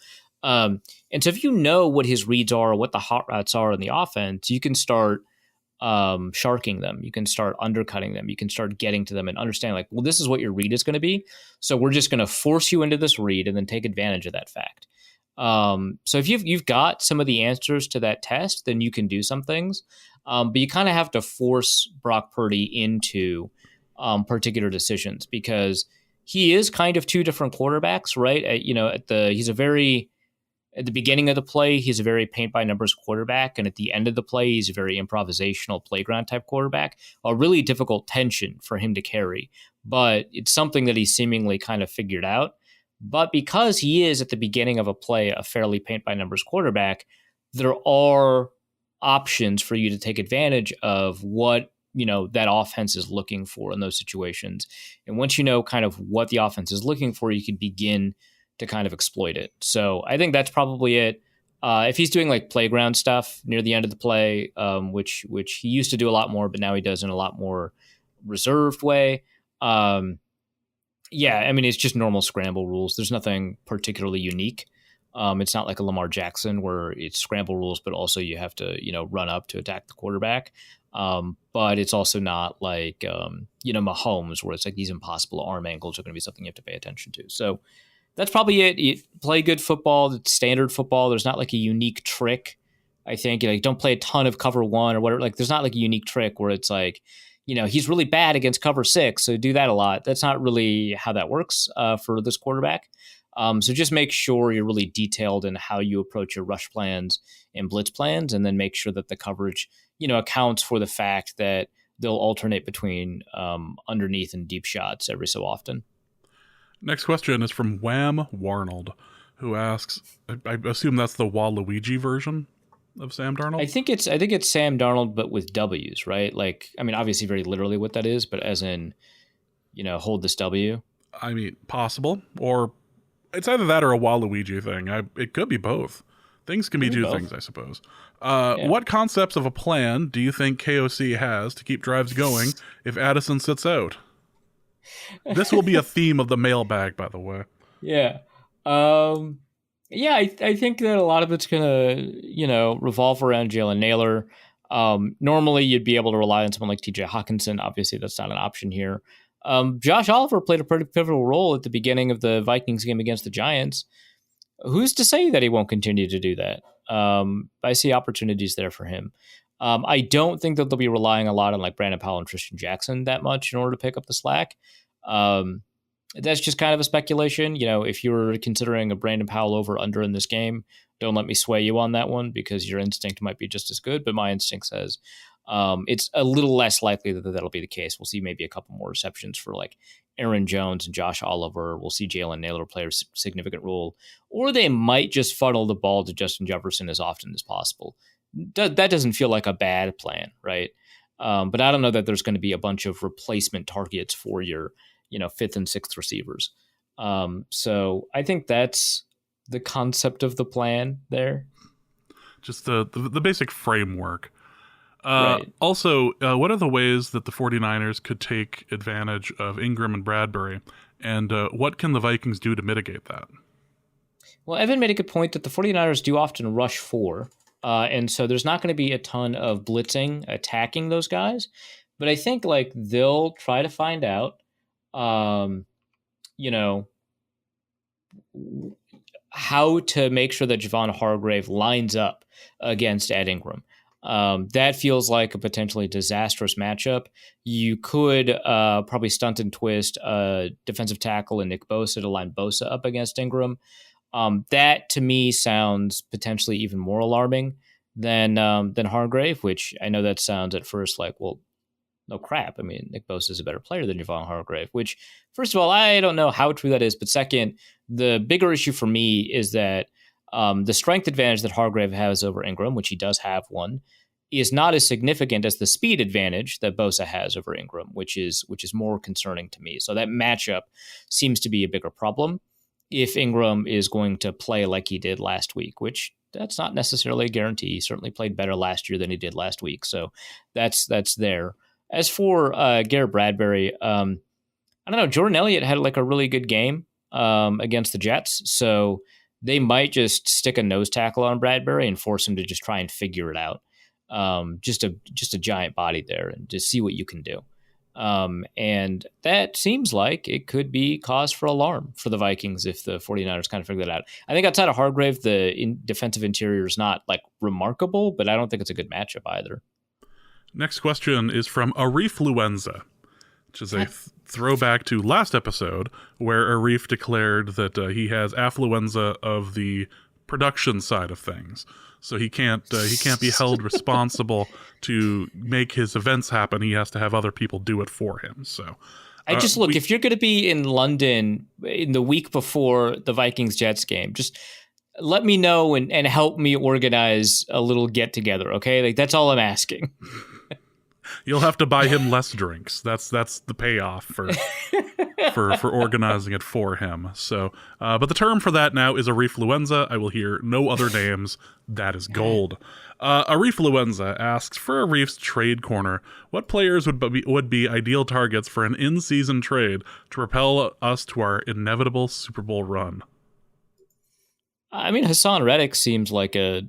And so if you know what his reads are, or what the hot routes are in the offense, you can start sharking them. You can start undercutting them. You can start getting to them and understand like, well, this is what your read is going to be. So we're just going to force you into this read and then take advantage of that fact. So if you've got some of the answers to that test, then you can do some things. But you kind of have to force Brock Purdy into particular decisions because he is kind of two different quarterbacks, right? At the beginning of the play, he's a very paint-by-numbers quarterback, and at the end of the play, he's a very improvisational playground-type quarterback. A really difficult tension for him to carry, but it's something that he's seemingly kind of figured out. But because he is, at the beginning of a play, a fairly paint-by-numbers quarterback, there are options for you to take advantage of what that offense is looking for in those situations. And once you know kind of what the offense is looking for, you can begin to kind of exploit it. So I think that's probably it. If he's doing like playground stuff near the end of the play, which he used to do a lot more, but now he does in a lot more reserved way. It's just normal scramble rules. There's nothing particularly unique. It's not like a Lamar Jackson where it's scramble rules, but also you have to, run up to attack the quarterback. But it's also not like, Mahomes where it's like these impossible arm angles are going to be something you have to pay attention to. So that's probably it. You play good football. It's standard football. There's not like a unique trick. I think don't play a ton of cover one or whatever. Like there's not like a unique trick where it's like, he's really bad against cover six, so do that a lot. That's not really how that works for this quarterback. So just make sure you're really detailed in how you approach your rush plans and blitz plans, and then make sure that the coverage, accounts for the fact that they'll alternate between underneath and deep shots every so often. Next question is from Wham Warnold, who asks, I assume that's the Waluigi version of Sam Darnold? I think it's Sam Darnold, but with W's, right? Like, I mean, obviously very literally what that is, but as in, hold this W. I mean, possible. Or it's either that or a Waluigi thing. It could be both. Things can be two things, I suppose. What concepts of a plan do you think KOC has to keep drives going if Addison sits out? This will be a theme of the mailbag, by the way. Yeah. I think that a lot of it's going to, revolve around Jalen Naylor. Normally, you'd be able to rely on someone like TJ Hawkinson. Obviously, that's not an option here. Josh Oliver played a pretty pivotal role at the beginning of the Vikings game against the Giants. Who's to say that he won't continue to do that? I see opportunities there for him. I don't think that they'll be relying a lot on like Brandon Powell and Tristan Jackson that much in order to pick up the slack. That's just kind of a speculation. If you're considering a Brandon Powell over under in this game, don't let me sway you on that one because your instinct might be just as good. But my instinct says it's a little less likely that that'll be the case. We'll see maybe a couple more receptions for like Aaron Jones and Josh Oliver. We'll see Jalen Naylor play a significant role, or they might just funnel the ball to Justin Jefferson as often as possible. That doesn't feel like a bad plan, right? But I don't know that there's going to be a bunch of replacement targets for your, fifth and sixth receivers. So I think that's the concept of the plan there. just the basic framework. Right. Also, what are the ways that the 49ers could take advantage of Ingram and Bradbury, and what can the Vikings do to mitigate that? Well, Evan made a good point that the 49ers do often rush four. And so there's not going to be a ton of blitzing attacking those guys. But I think like they'll try to find out, you know, how to make sure that Javon Hargrave lines up against Ed Ingram. That feels like a potentially disastrous matchup. You could probably stunt and twist a defensive tackle and Nick Bosa to line Bosa up against Ingram. That to me sounds potentially even more alarming than Hargrave, which I know that sounds at first like, well, no crap. I mean, Nick Bosa is a better player than Javon Hargrave, which, first of all, I don't know how true that is. But second, the bigger issue for me is that the strength advantage that Hargrave has over Ingram, which he does have one, is not as significant as the speed advantage that Bosa has over Ingram, which is more concerning to me. So that matchup seems to be a bigger problem if Ingram is going to play like he did last week, which that's not necessarily a guarantee. He certainly played better last year than he did last week. So that's there. As for Garrett Bradbury, I don't know. Jordan Elliott had like a really good game against the Jets. So they might just stick a nose tackle on Bradbury and force him to just try and figure it out. Just a giant body there and just see what you can do. And that seems like it could be cause for alarm for the Vikings if the 49ers kind of figure that out. I think outside of Hargrave, the defensive interior is not like remarkable, but I don't think it's a good matchup either. Next question is from Arifluenza, which is a throwback to last episode where Arif declared that he has affluenza of the production side of things. So he can't be held responsible to make his events happen. He has to have other people do it for him. So I just look, if you're going to be in London in the week before the Vikings-Jets game, just let me know and help me organize a little get-together, okay? Like, that's all I'm asking. You'll have to buy him less drinks. That's the payoff for organizing it for him. So, but the term for that now is Arifluenza. I will hear no other names. That is gold. Arifluenza asks, for Arif's trade corner, what players would be ideal targets for an in-season trade to propel us to our inevitable Super Bowl run? I mean, Hassan Reddick seems like a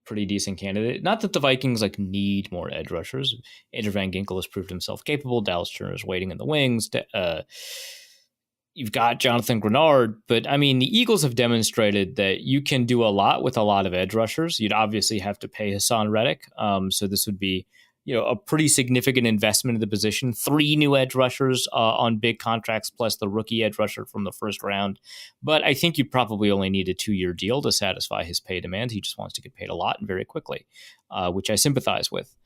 pretty decent candidate. Not that the Vikings like need more edge rushers. Andrew Van Ginkel has proved himself capable. Dallas Turner is waiting in the wings. You've got Jonathan Grenard, but I mean, the Eagles have demonstrated that you can do a lot with a lot of edge rushers. You'd obviously have to pay Hassan Reddick. So this would be, a pretty significant investment in the position. 3 new edge rushers on big contracts, plus the rookie edge rusher from the first round. But I think you probably only need a 2-year deal to satisfy his pay demands. He just wants to get paid a lot and very quickly, which I sympathize with.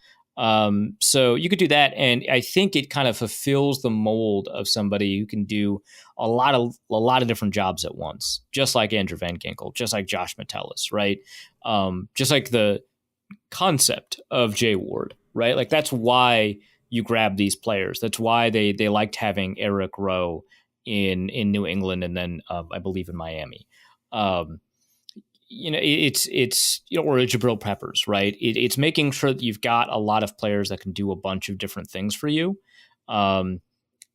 So you could do that, and I think it kind of fulfills the mold of somebody who can do a lot of different jobs at once, just like Andrew Van Ginkel, just like Josh Metellus, right? Just like the concept of Jay Ward, right? Like that's why you grab these players. That's why they liked having Eric Rowe in New England and then I believe in Miami. It's or Jabril Peppers, right? It's making sure that you've got a lot of players that can do a bunch of different things for you. And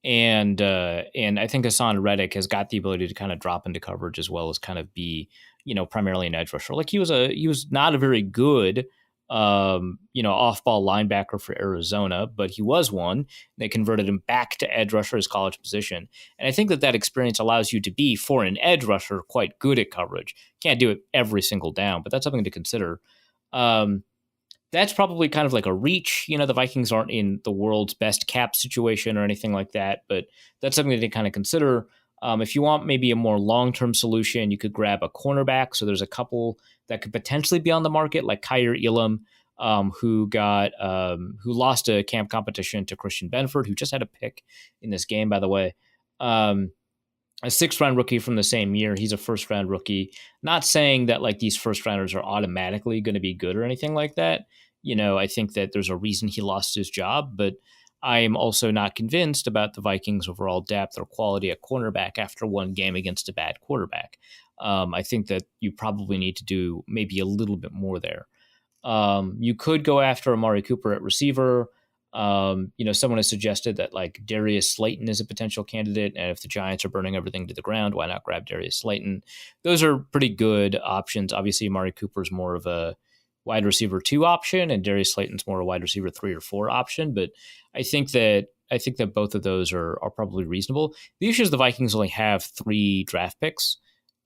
I think Hassan Reddick has got the ability to kind of drop into coverage as well as kind of be, primarily an edge rusher. Like he was not a very good off-ball linebacker for Arizona, but he was one. They converted him back to edge rusher, his college position. And I think that experience allows you to be, for an edge rusher, quite good at coverage. Can't do it every single down, but that's something to consider. That's probably kind of like a reach. The Vikings aren't in the world's best cap situation or anything like that, but that's something to kind of consider. If you want maybe a more long-term solution, you could grab a cornerback. So there's a couple that could potentially be on the market, like Kyer Elam, who lost a camp competition to Christian Benford, who just had a pick in this game, by the way. A 6th-round rookie from the same year. He's a 1st-round rookie. Not saying that like these first-rounders are automatically going to be good or anything like that. I think that there's a reason he lost his job, but I am also not convinced about the Vikings' overall depth or quality at cornerback after one game against a bad quarterback. I think that you probably need to do maybe a little bit more there. You could go after Amari Cooper at receiver. Someone has suggested that like Darius Slayton is a potential candidate, and if the Giants are burning everything to the ground, why not grab Darius Slayton? Those are pretty good options. Obviously, Amari Cooper is more of a wide receiver 2 option, and Darius Slayton's more a wide receiver 3 or 4 option. But I think that both of those are probably reasonable. The issue is the Vikings only have 3 draft picks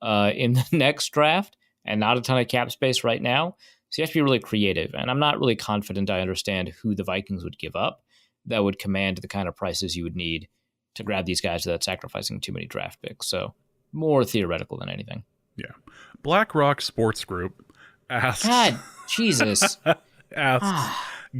in the next draft, and not a ton of cap space right now. So you have to be really creative. And I'm not really confident I understand who the Vikings would give up that would command the kind of prices you would need to grab these guys without sacrificing too many draft picks. So more theoretical than anything. Yeah. BlackRock Sports Group asks... God, Jesus.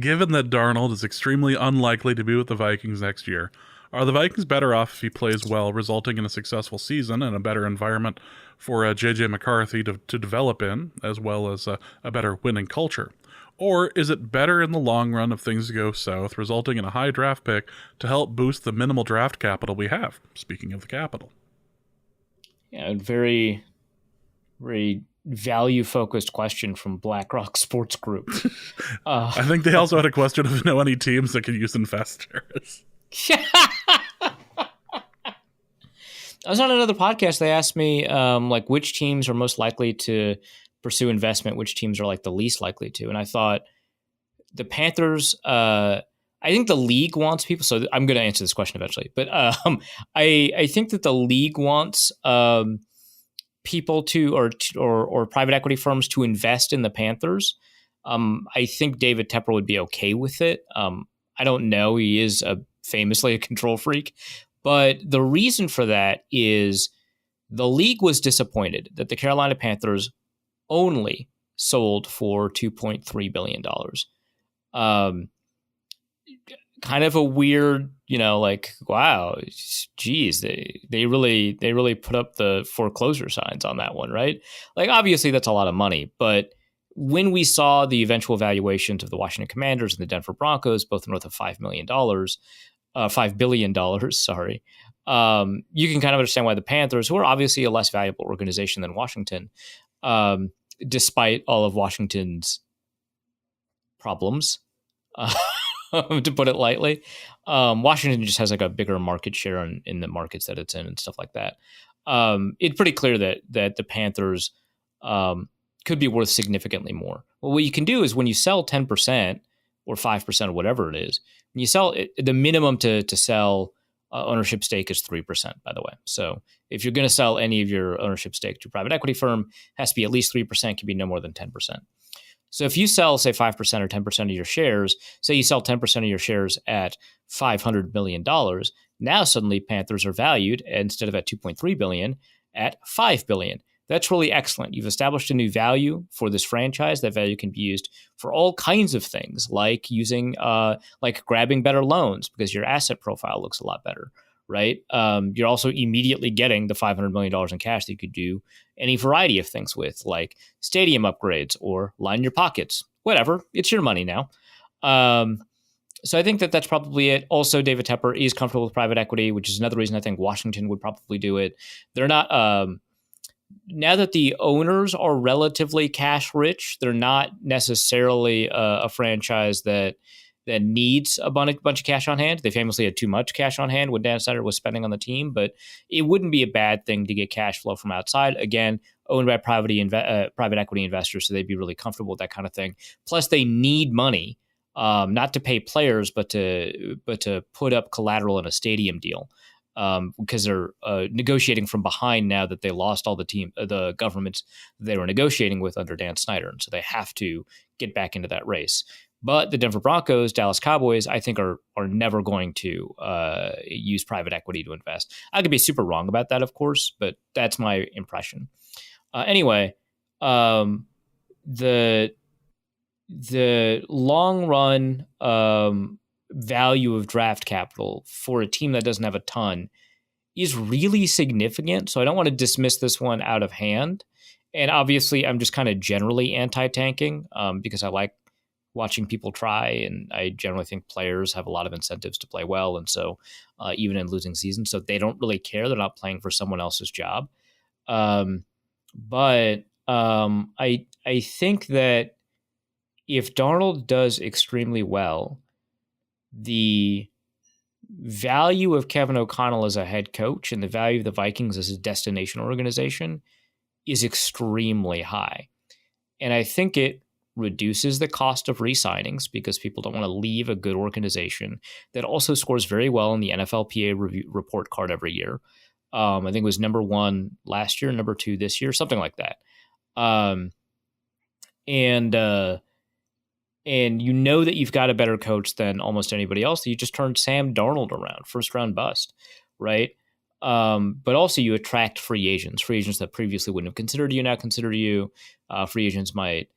Given that Darnold is extremely unlikely to be with the Vikings next year, are the Vikings better off if he plays well, resulting in a successful season and a better environment for J.J. McCarthy to develop in, as well as a better winning culture? Or is it better in the long run if things go south, resulting in a high draft pick to help boost the minimal draft capital we have? Speaking of the capital. Yeah, very, very value-focused question from BlackRock Sports Group. I think they also had a question of know any teams that could use investors. I was on another podcast. They asked me like which teams are most likely to pursue investment, which teams are like the least likely to. And I thought the Panthers, I think the league wants people. So I'm going to answer this question eventually. But I think that the league wants people to or private equity firms to invest in the Panthers. I think David Tepper would be okay with it. I don't know. He is famously a control freak. But the reason for that is the league was disappointed that the Carolina Panthers only sold for $2.3 billion. Kind of a weird, like, wow, geez, they really put up the foreclosure signs on that one, right? Like, obviously that's a lot of money, but when we saw the eventual valuations of the Washington Commanders and the Denver Broncos, both north of $5 billion, sorry, you can kind of understand why the Panthers, who are obviously a less valuable organization than Washington, despite all of Washington's problems, to put it lightly, Washington just has like a bigger market share in the markets that it's in and stuff like that. It's pretty clear that the Panthers could be worth significantly more. Well, what you can do is when you sell 10% or 5% or whatever it is, when you sell it, the minimum to sell ownership stake is 3%, by the way. So if you're going to sell any of your ownership stake to a private equity firm, it has to be at least 3%, can be no more than 10%. So if you sell, say, 5% or 10% of your shares, say you sell 10% of your shares at $500 million, now suddenly Panthers are valued, instead of at $2.3 billion, at $5 billion. That's really excellent. You've established a new value for this franchise. That value can be used for all kinds of things, like using, like grabbing better loans because your asset profile looks a lot better, right? You're also immediately getting the $500 million in cash that you could do any variety of things with, like stadium upgrades or line your pockets, whatever. It's your money now. So I think that that's probably it. Also, David Tepper is comfortable with private equity, which is another reason I think Washington would probably do it. They're not... now that the owners are relatively cash rich, they're not necessarily a franchise that needs a bunch of cash on hand. They famously had too much cash on hand when Dan Snyder was spending on the team, but it wouldn't be a bad thing to get cash flow from outside. Again, owned by private equity investors, so they'd be really comfortable with that kind of thing. Plus, they need money, not to pay players, but to put up collateral in a stadium deal. Because they're negotiating from behind now that they lost all the governments they were negotiating with under Dan Snyder. And so they have to get back into that race. But the Denver Broncos, Dallas Cowboys, I think are never going to use private equity to invest. I could be super wrong about that, of course, but that's my impression. Anyway, the long run value of draft capital for a team that doesn't have a ton is really significant. So I don't want to dismiss this one out of hand. And obviously, I'm just kind of generally anti-tanking because I like watching people try. And I generally think players have a lot of incentives to play well. And so even in losing seasons, so they don't really care. They're not playing for someone else's job. But I think that if Darnold does extremely well, the value of Kevin O'Connell as a head coach and the value of the Vikings as a destination organization is extremely high. And I think it reduces the cost of re-signings because people don't want to leave a good organization that also scores very well in the NFLPA report card every year. I think it was number 1 last year, number 2 this year, something like that. And you know that you've got a better coach than almost anybody else. You just turned Sam Darnold around, first round bust, right? But also you attract free agents that previously wouldn't have considered you, now consider you. Free agents might,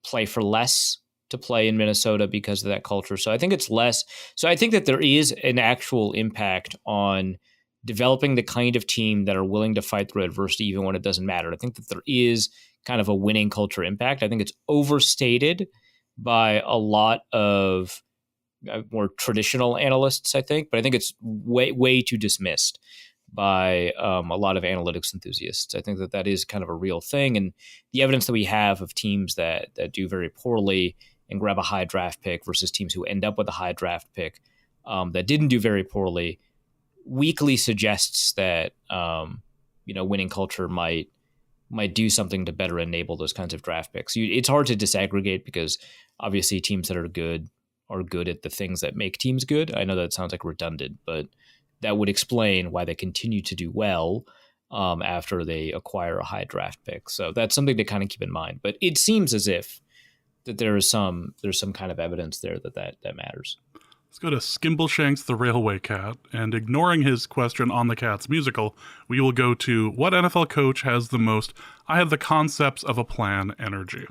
play for less to play in Minnesota because of that culture. So I think it's less. So I think that there is an actual impact on developing the kind of team that are willing to fight through adversity even when it doesn't matter. I think that there is kind of a winning culture impact. I think it's overstated by a lot of more traditional analysts, I think, but I think it's way too dismissed by a lot of analytics enthusiasts. I think that is kind of a real thing. And the evidence that we have of teams that do very poorly and grab a high draft pick versus teams who end up with a high draft pick that didn't do very poorly weakly suggests that, winning culture might do something to better enable those kinds of draft picks. It's hard to disaggregate because obviously teams that are good at the things that make teams good. I know that sounds like redundant, but that would explain why they continue to do well after they acquire a high draft pick. So that's something to kind of keep in mind. But it seems as if that there's some kind of evidence there that matters. Let's go to Skimbleshanks the Railway Cat, and ignoring his question on the Cats musical, we will go to what NFL coach has the most I have the concepts of a plan energy.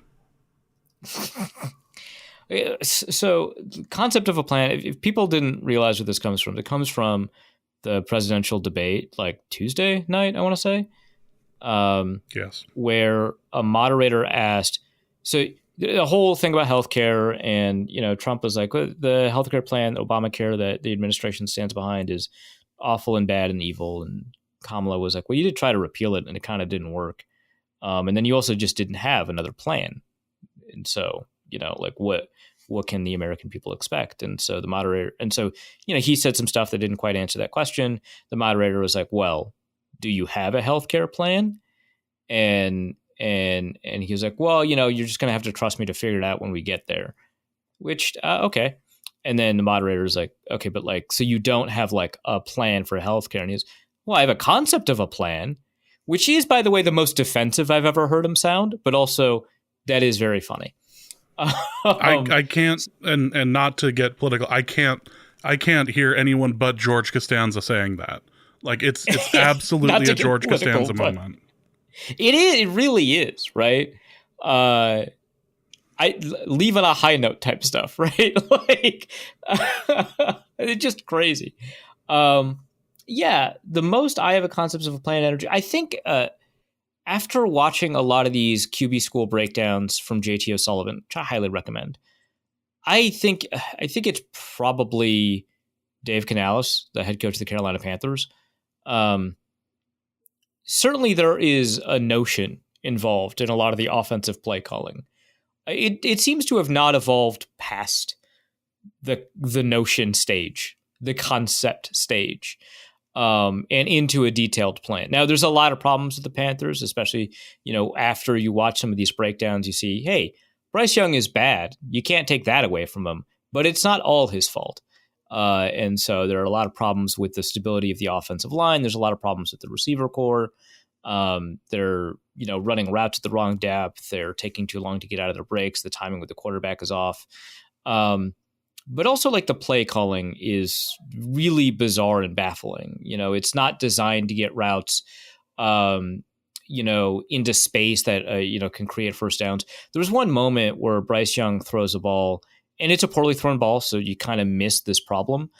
So, concept of a plan, if people didn't realize where this comes from, it comes from the presidential debate, like Tuesday night, I want to say. Yes. Where a moderator asked, so the whole thing about healthcare, and Trump was like, the healthcare plan, Obamacare that the administration stands behind is awful and bad and evil. And Kamala was like, well, you did try to repeal it and it kind of didn't work. And then you also just didn't have another plan. And so, what can the American people expect? And so the moderator, he said some stuff that didn't quite answer that question. The moderator was like, well, do you have a healthcare plan? And he was like, well, you're just going to have to trust me to figure it out when we get there, which, okay. And then the moderator is like, okay, but so you don't have a plan for healthcare. And he goes, well, I have a concept of a plan, which is, by the way, the most defensive I've ever heard him sound, but also that is very funny. I can't, and not to get political, I can't hear anyone but George Costanza saying that. It's absolutely a George Costanza moment. It is. It really is, right? I leave on a high note type stuff, right? It's just crazy. Yeah, the most I have a concepts of a plan energy. I think after watching a lot of these QB school breakdowns from JT O'Sullivan, which I highly recommend, I think it's probably Dave Canales, the head coach of the Carolina Panthers. Certainly there is a notion involved in a lot of the offensive play calling. It seems to have not evolved past the notion stage, the concept stage, and into a detailed plan. Now, there's a lot of problems with the Panthers, especially, after you watch some of these breakdowns, you see, hey, Bryce Young is bad. You can't take that away from him, but it's not all his fault. And so there are a lot of problems with the stability of the offensive line. There's a lot of problems with the receiver core. They're, running routes at the wrong depth. They're taking too long to get out of their breaks. The timing with the quarterback is off. But also the play calling is really bizarre and baffling. It's not designed to get routes, into space that, can create first downs. There was one moment where Bryce Young throws a ball, and it's a poorly thrown ball, so you kind of miss this problem.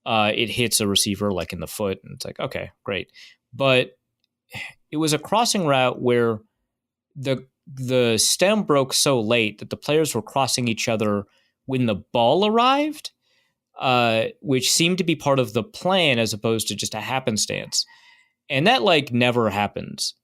It hits a receiver in the foot, and it's like, okay, great. But it was a crossing route where the stem broke so late that the players were crossing each other when the ball arrived, which seemed to be part of the plan as opposed to just a happenstance. And that never happens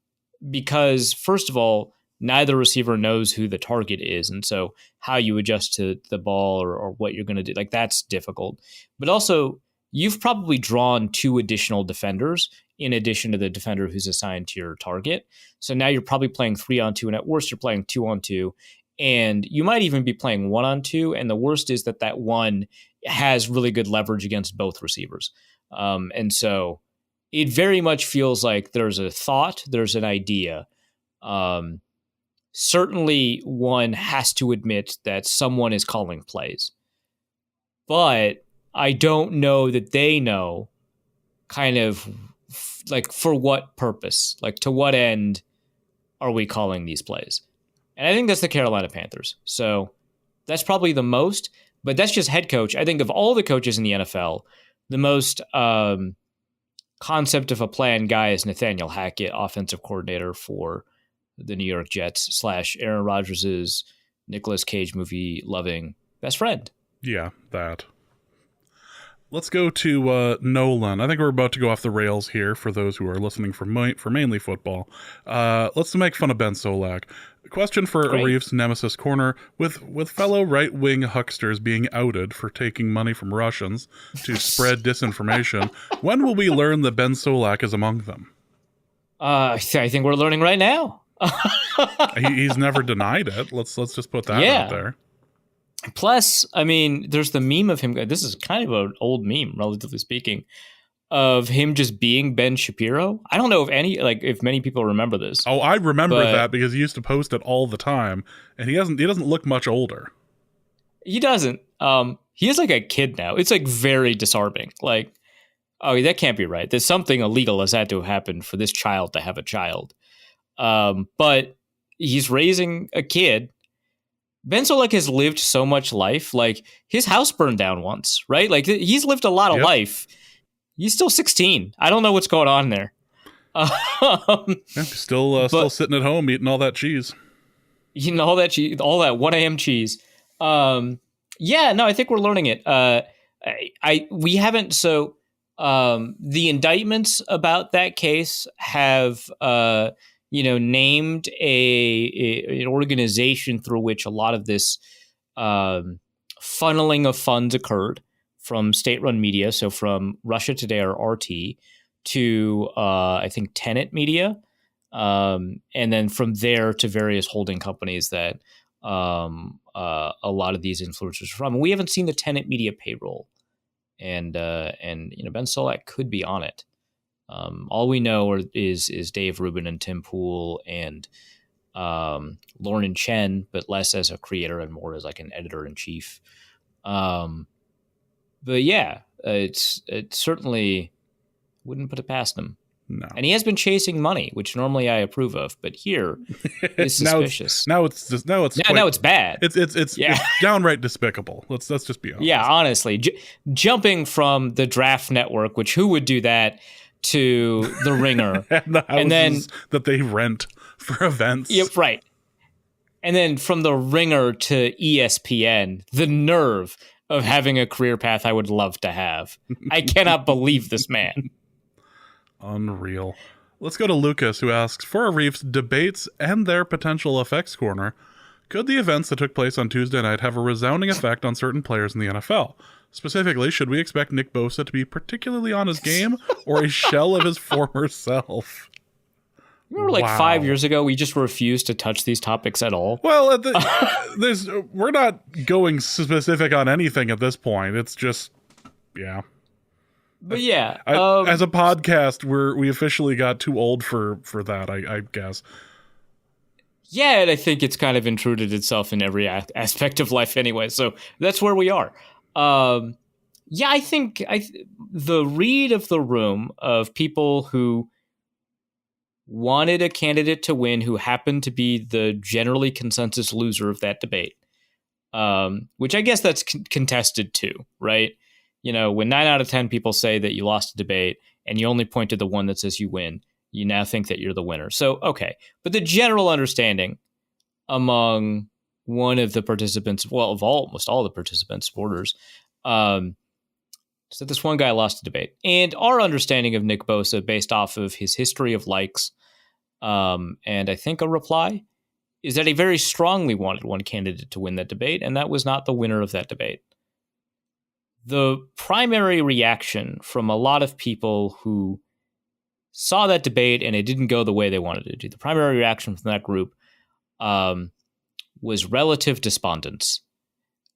because, first of all, neither receiver knows who the target is. And so how you adjust to the ball or what you're going to do, like that's difficult. But also, you've probably drawn 2 additional defenders in addition to the defender who's assigned to your target. So now you're probably playing 3-on-2, and at worst, you're playing 2-on-2. And you might even be playing 1-on-2. And the worst is that one has really good leverage against both receivers. And so it very much feels like there's a thought, there's an idea. Certainly one has to admit that someone is calling plays. But I don't know that they know kind of like for what purpose, like to what end are we calling these plays? And I think that's the Carolina Panthers. So that's probably the most, but that's just head coach. I think of all the coaches in the NFL, the most concept of a plan guy is Nathaniel Hackett, offensive coordinator for the New York Jets / Aaron Rodgers' Nicolas Cage movie loving best friend. Yeah, that. Let's go to Nolan. I think we're about to go off the rails here for those who are listening for mainly football. Let's make fun of Ben Solak. Question for Arif's Nemesis Corner. With fellow right-wing hucksters being outed for taking money from Russians to spread disinformation, when will we learn that Ben Solak is among them? I think we're learning right now. He's never denied it. Let's just put that out there. Plus, I mean, there's the meme of him. This is kind of an old meme, relatively speaking, of him just being Ben Shapiro. I don't know if many people remember this. Oh, I remember that because he used to post it all the time, and he doesn't look much older. He doesn't. He is like a kid now. It's like very disarming. Like, oh, that can't be right. There's something illegal has had to have happened for this child to have a child. But he's raising a kid. Ben Solak has lived so much life. Like, his house burned down once, right? Like, he's lived a lot of life. He's still 16. I don't know what's going on there. Still sitting at home eating all that cheese. Eating all that cheese, all that 1 a.m. cheese. I think we're learning it. We haven't. So the indictments about that case have named an organization through which a lot of this funneling of funds occurred from state-run media, so from Russia Today or RT to, I think, Tenet Media, and then from there to various holding companies that a lot of these influencers are from. And we haven't seen the Tenet Media payroll, and Ben Solak could be on it. All we know is Dave Rubin and Tim Pool and Lauren and Chen, but less as a creator and more as like an editor-in-chief. But yeah, it certainly wouldn't put it past him. No. And he has been chasing money, which normally I approve of, but here is suspicious. now it's bad. It's downright despicable. Let's just be honest. Yeah, honestly, jumping from the Draft Network, which who would do that, to the Ringer, and then that they rent for events. Yep, right. And then from the Ringer to ESPN, the nerve of having a career path I would love to have. I cannot believe this man. Unreal. Let's go to Lucas, who asks, for Arif's debates and their potential effects corner, could the events that took place on Tuesday night have a resounding effect on certain players in the NFL? Specifically, should we expect Nick Bosa to be particularly on his game or a shell of his former self? Remember, 5 years ago, we just refused to touch these topics at all? Well, we're not going specific on anything at this point. It's just, yeah. But yeah. As a podcast, we officially got too old for that, I guess. Yeah, and I think it's kind of intruded itself in every aspect of life anyway. So that's where we are. I think the read of the room of people who wanted a candidate to win who happened to be the generally consensus loser of that debate, which I guess that's contested too, right? When 9 out of 10 people say that you lost a debate and you only point to the one that says you win, you now think that you're the winner. So, okay. But the general understanding among one of the participants, of almost all the participants, supporters, so this one guy lost a debate. And our understanding of Nick Bosa, based off of his history of likes, and I think a reply, is that he very strongly wanted one candidate to win that debate, and that was not the winner of that debate. The primary reaction from a lot of people who saw that debate and it didn't go the way they wanted it to, the primary reaction from that group was relative despondence.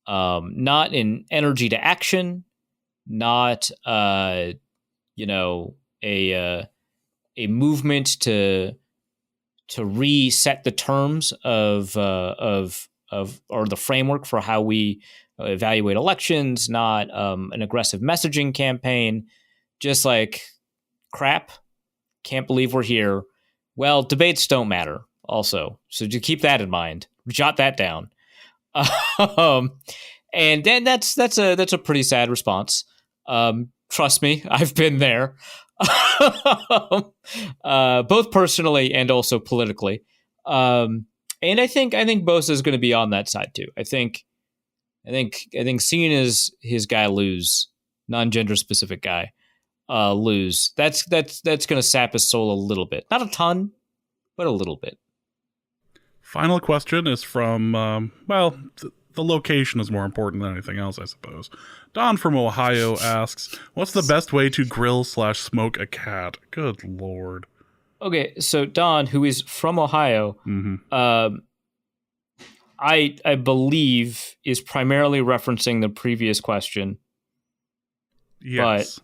Not in energy to action, not a movement to reset the terms of or the framework for how we evaluate elections, not an aggressive messaging campaign, just like crap. Can't believe we're here. Well, debates don't matter also. So to keep that in mind, jot that down. And then that's a pretty sad response. Trust me, I've been there, both personally and also politically. And I think Bosa is going to be on that side too. I think seeing his guy lose, non-gender specific guy, lose, that's going to sap his soul a little bit, not a ton, but a little bit. Final question is from, the location is more important than anything else, I suppose. Don from Ohio asks, what's the best way to grill/smoke a cat? Good Lord. Okay, so Don, who is from Ohio, I believe is primarily referencing the previous question. Yes.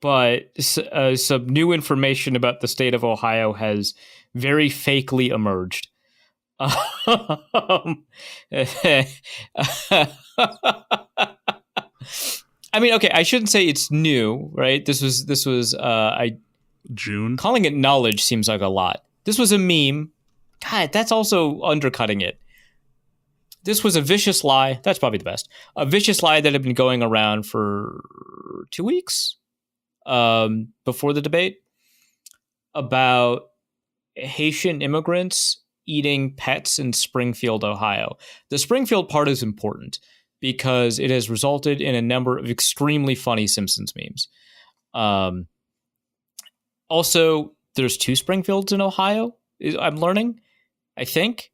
But some new information about the state of Ohio has very fakely emerged. I mean, okay, I shouldn't say it's new, right? This was June. Calling it knowledge seems like a lot. This was a meme. God, that's also undercutting it. This was a vicious lie. That's probably the best. A vicious lie that had been going around for 2 weeks before the debate about Haitian immigrants eating pets in Springfield, Ohio. The Springfield part is important because it has resulted in a number of extremely funny Simpsons memes. Also, there's 2 Springfields in Ohio, I'm learning, I think.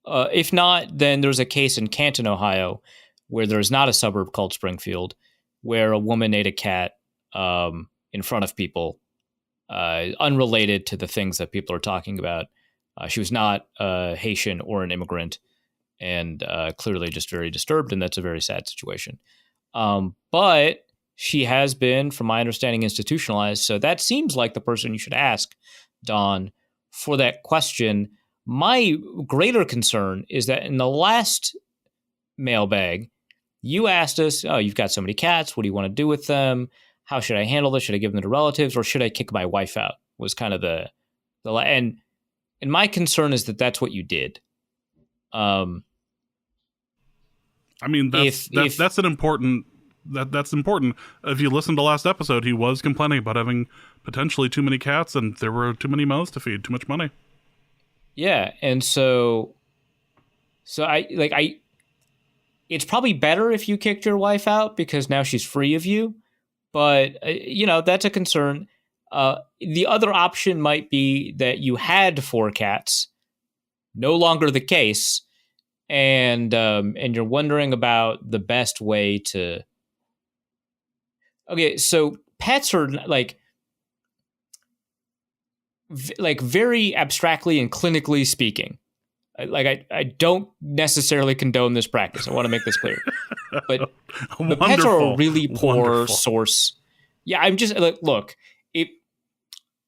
If not, then there's a case in Canton, Ohio, where there's not a suburb called Springfield, where a woman ate a cat in front of people, unrelated to the things that people are talking about. She was not Haitian or an immigrant, and clearly just very disturbed, and that's a very sad situation. But she has been, from my understanding, institutionalized, so that seems like the person you should ask, Don, for that question. My greater concern is that in the last mailbag, you asked us, oh, you've got so many cats, what do you want to do with them? How should I handle this? Should I give them to relatives, or should I kick my wife out? Was kind of the and my concern is that that's what you did. I mean, that's an important. That's important. If you listen to last episode, he was complaining about having potentially too many cats, and there were too many mouths to feed, too much money. Yeah, and so it's probably better if you kicked your wife out because now she's free of you. But that's a concern. The other option might be that you had 4 cats, no longer the case, and you're wondering about the best way to. Okay, so pets are like very abstractly and clinically speaking. I don't necessarily condone this practice. I want to make this clear. But the pets are a really poor source. Yeah, I'm just look.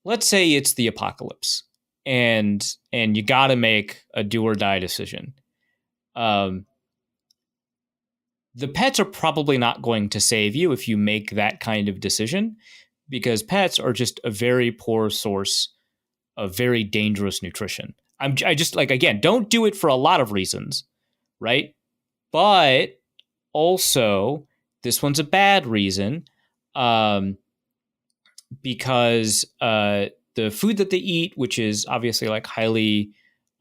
Let's say it's the apocalypse, and you got to make a do or die decision. The pets are probably not going to save you if you make that kind of decision, because pets are just a very poor source of very dangerous nutrition. I just again, don't do it for a lot of reasons, right? But also, this one's a bad reason, because the food that they eat, which is obviously highly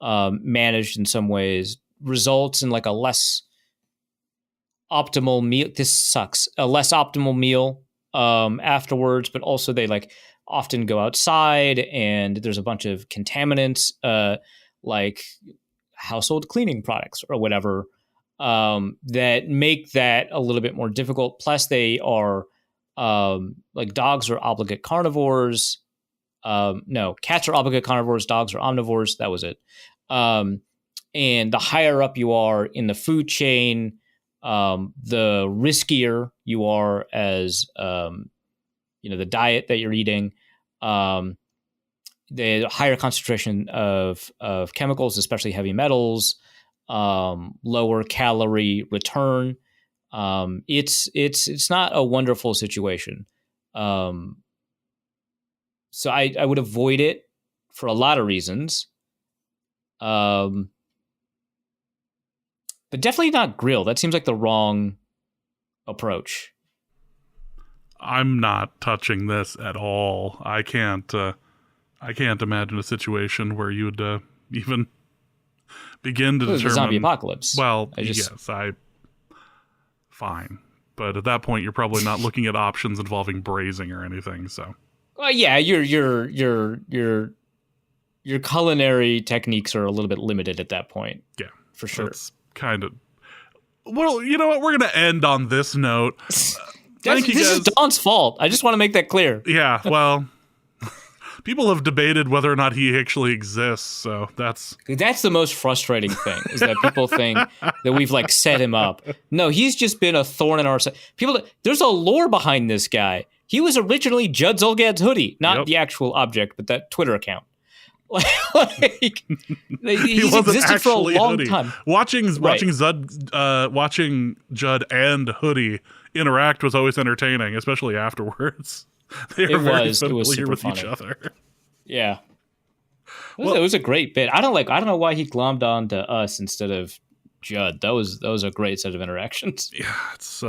managed in some ways, results in a less optimal meal. This sucks. A less optimal meal afterwards, but also they often go outside and there's a bunch of contaminants like household cleaning products or whatever, that make that a little bit more difficult. Plus, they are like dogs are obligate carnivores. No, cats are obligate carnivores. Dogs are omnivores. That was it. And the higher up you are in the food chain, the riskier you are as the diet that you're eating. The higher concentration of chemicals, especially heavy metals, lower calorie return. It's not a wonderful situation. So I would avoid it for a lot of reasons. But definitely not grill. That seems like the wrong approach. I'm not touching this at all. I can't imagine a situation where you'd even begin to determine the zombie apocalypse. Well, fine, but at that point, you're probably not looking at options involving braising or anything. So, well, yeah, your culinary techniques are a little bit limited at that point. Yeah, for sure. That's kind of. Well, you know what? We're going to end on this note. This is Don's fault. I just want to make that clear. Yeah, well, people have debated whether or not he actually exists, so that's the most frustrating thing, is that people think that we've like set him up. No, he's just been a thorn in our side. There's a lore behind this guy. He was originally Judd Zulgad's hoodie, not the actual object, but that Twitter account. He's existed for a long time. Watching Judd and Hoodie interact was always entertaining, especially afterwards. They are very familiar with each other. Yeah, it was a great bit. I don't know why he glommed on to us instead of Judd. That was a great set of interactions. Yeah, it's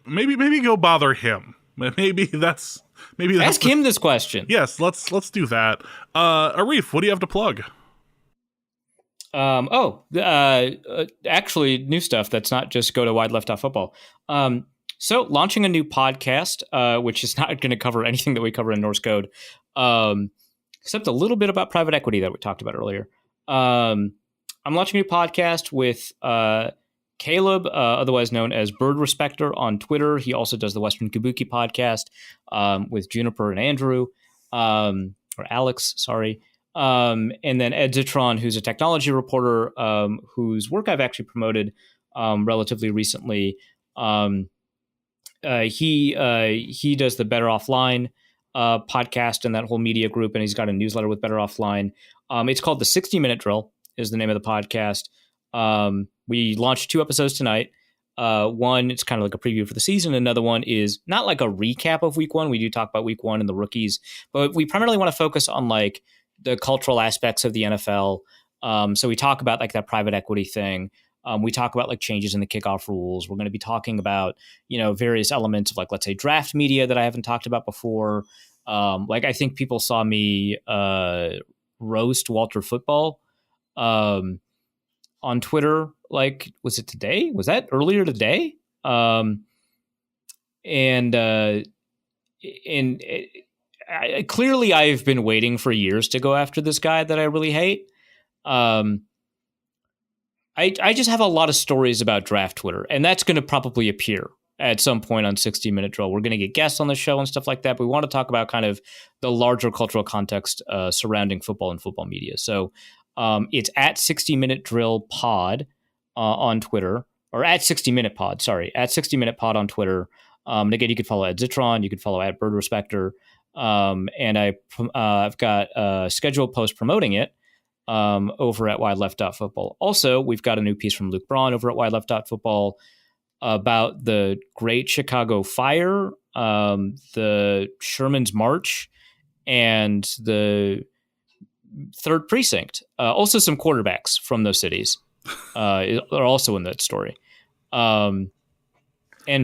maybe go bother him. Maybe that's ask him this question. Yes, let's do that. Arif, what do you have to plug? Actually, new stuff that's not just go to wideleft.football. So launching a new podcast, which is not going to cover anything that we cover in Norse Code, except a little bit about private equity that we talked about earlier. I'm launching a new podcast with Caleb, otherwise known as Bird Respecter on Twitter. He also does the Western Kabuki podcast with Juniper and Andrew, or Alex, sorry. And then Ed Zitron, who's a technology reporter, whose work I've actually promoted relatively recently. He does the Better Offline podcast and that whole media group, and he's got a newsletter with Better Offline. It's called The 60-Minute Drill is the name of the podcast. We launched 2 episodes tonight. One, it's kind of like a preview for the season. Another one is not like a recap of week 1. We do talk about week 1 and the rookies, but we primarily want to focus on like the cultural aspects of the NFL. So we talk about like that private equity thing. We talk about like changes in the kickoff rules. We're going to be talking about, various elements of like, let's say, draft media that I haven't talked about before. Like I think people saw me roast Walter Football on Twitter. Like, was it today? Was that earlier today? Clearly I've been waiting for years to go after this guy that I really hate. I just have a lot of stories about draft Twitter, and that's going to probably appear at some point on 60-Minute Drill. We're going to get guests on the show and stuff like that, but we want to talk about kind of the larger cultural context surrounding football and football media. So it's at 60-Minute Drill Pod on Twitter, or at 60-Minute Pod, at 60-Minute Pod on Twitter. And again, you could follow at Zitron, you could follow at Bird Respecter, and I've got a scheduled post promoting it over at wideleft.football. Also, we've got a new piece from Luke Braun over at wideleft.football about the Great Chicago Fire, the Sherman's March, and the Third Precinct. Also, some quarterbacks from those cities are also in that story. And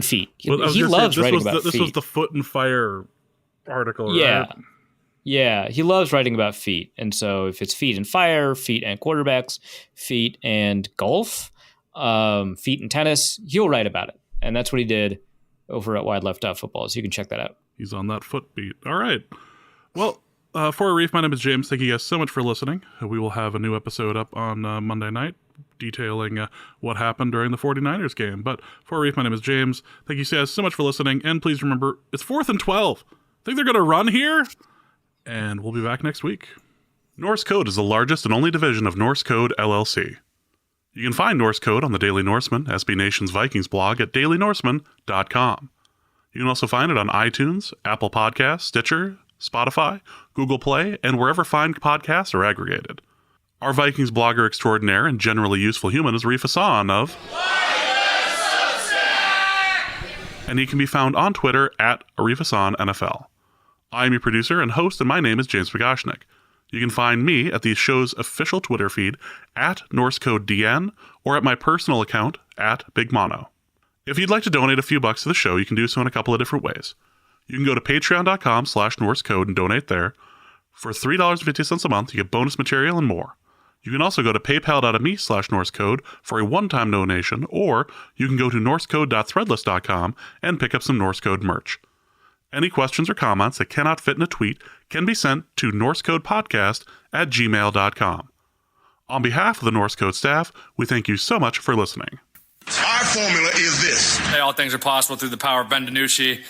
feet. He loves writing about feet. This was the Foot and Fire article, yeah. right? Yeah, he loves writing about feet. And so if it's feet and fire, feet and quarterbacks, feet and golf, feet and tennis, he'll write about it. And that's what he did over at wideleft.football. So you can check that out. He's on that foot beat. All right. Well, For Arif, my name is James. Thank you guys so much for listening. We will have a new episode up on Monday night detailing what happened during the 49ers game. But for Arif, my name is James. Thank you guys so much for listening. And please remember, it's 4th and 12. Think they're going to run here? And we'll be back next week. Norse Code is the largest and only division of Norse Code LLC. You can find Norse Code on the Daily Norseman, SB Nation's Vikings blog at dailynorseman.com. You can also find it on iTunes, Apple Podcasts, Stitcher, Spotify, Google Play, and wherever fine podcasts are aggregated. Our Vikings blogger extraordinaire and generally useful human is Arif Hassan of... and he can be found on Twitter at Arif Hassan NFL. I am your producer and host, and my name is James Pagashnik. You can find me at the show's official Twitter feed at NorseCodeDN or at my personal account at Big Mono. If you'd like to donate a few bucks to the show, you can do so in a couple of different ways. You can go to patreon.com/NorseCode and donate there. For $3.50 a month, you get bonus material and more. You can also go to paypal.me/NorseCode for a one-time donation, or you can go to norsecode.threadless.com and pick up some Norse Code merch. Any questions or comments that cannot fit in a tweet can be sent to norsecodepodcast@gmail.com. On behalf of the Norse Code staff, we thank you so much for listening. Our formula is this. Hey, all things are possible through the power of Ben DiNucci.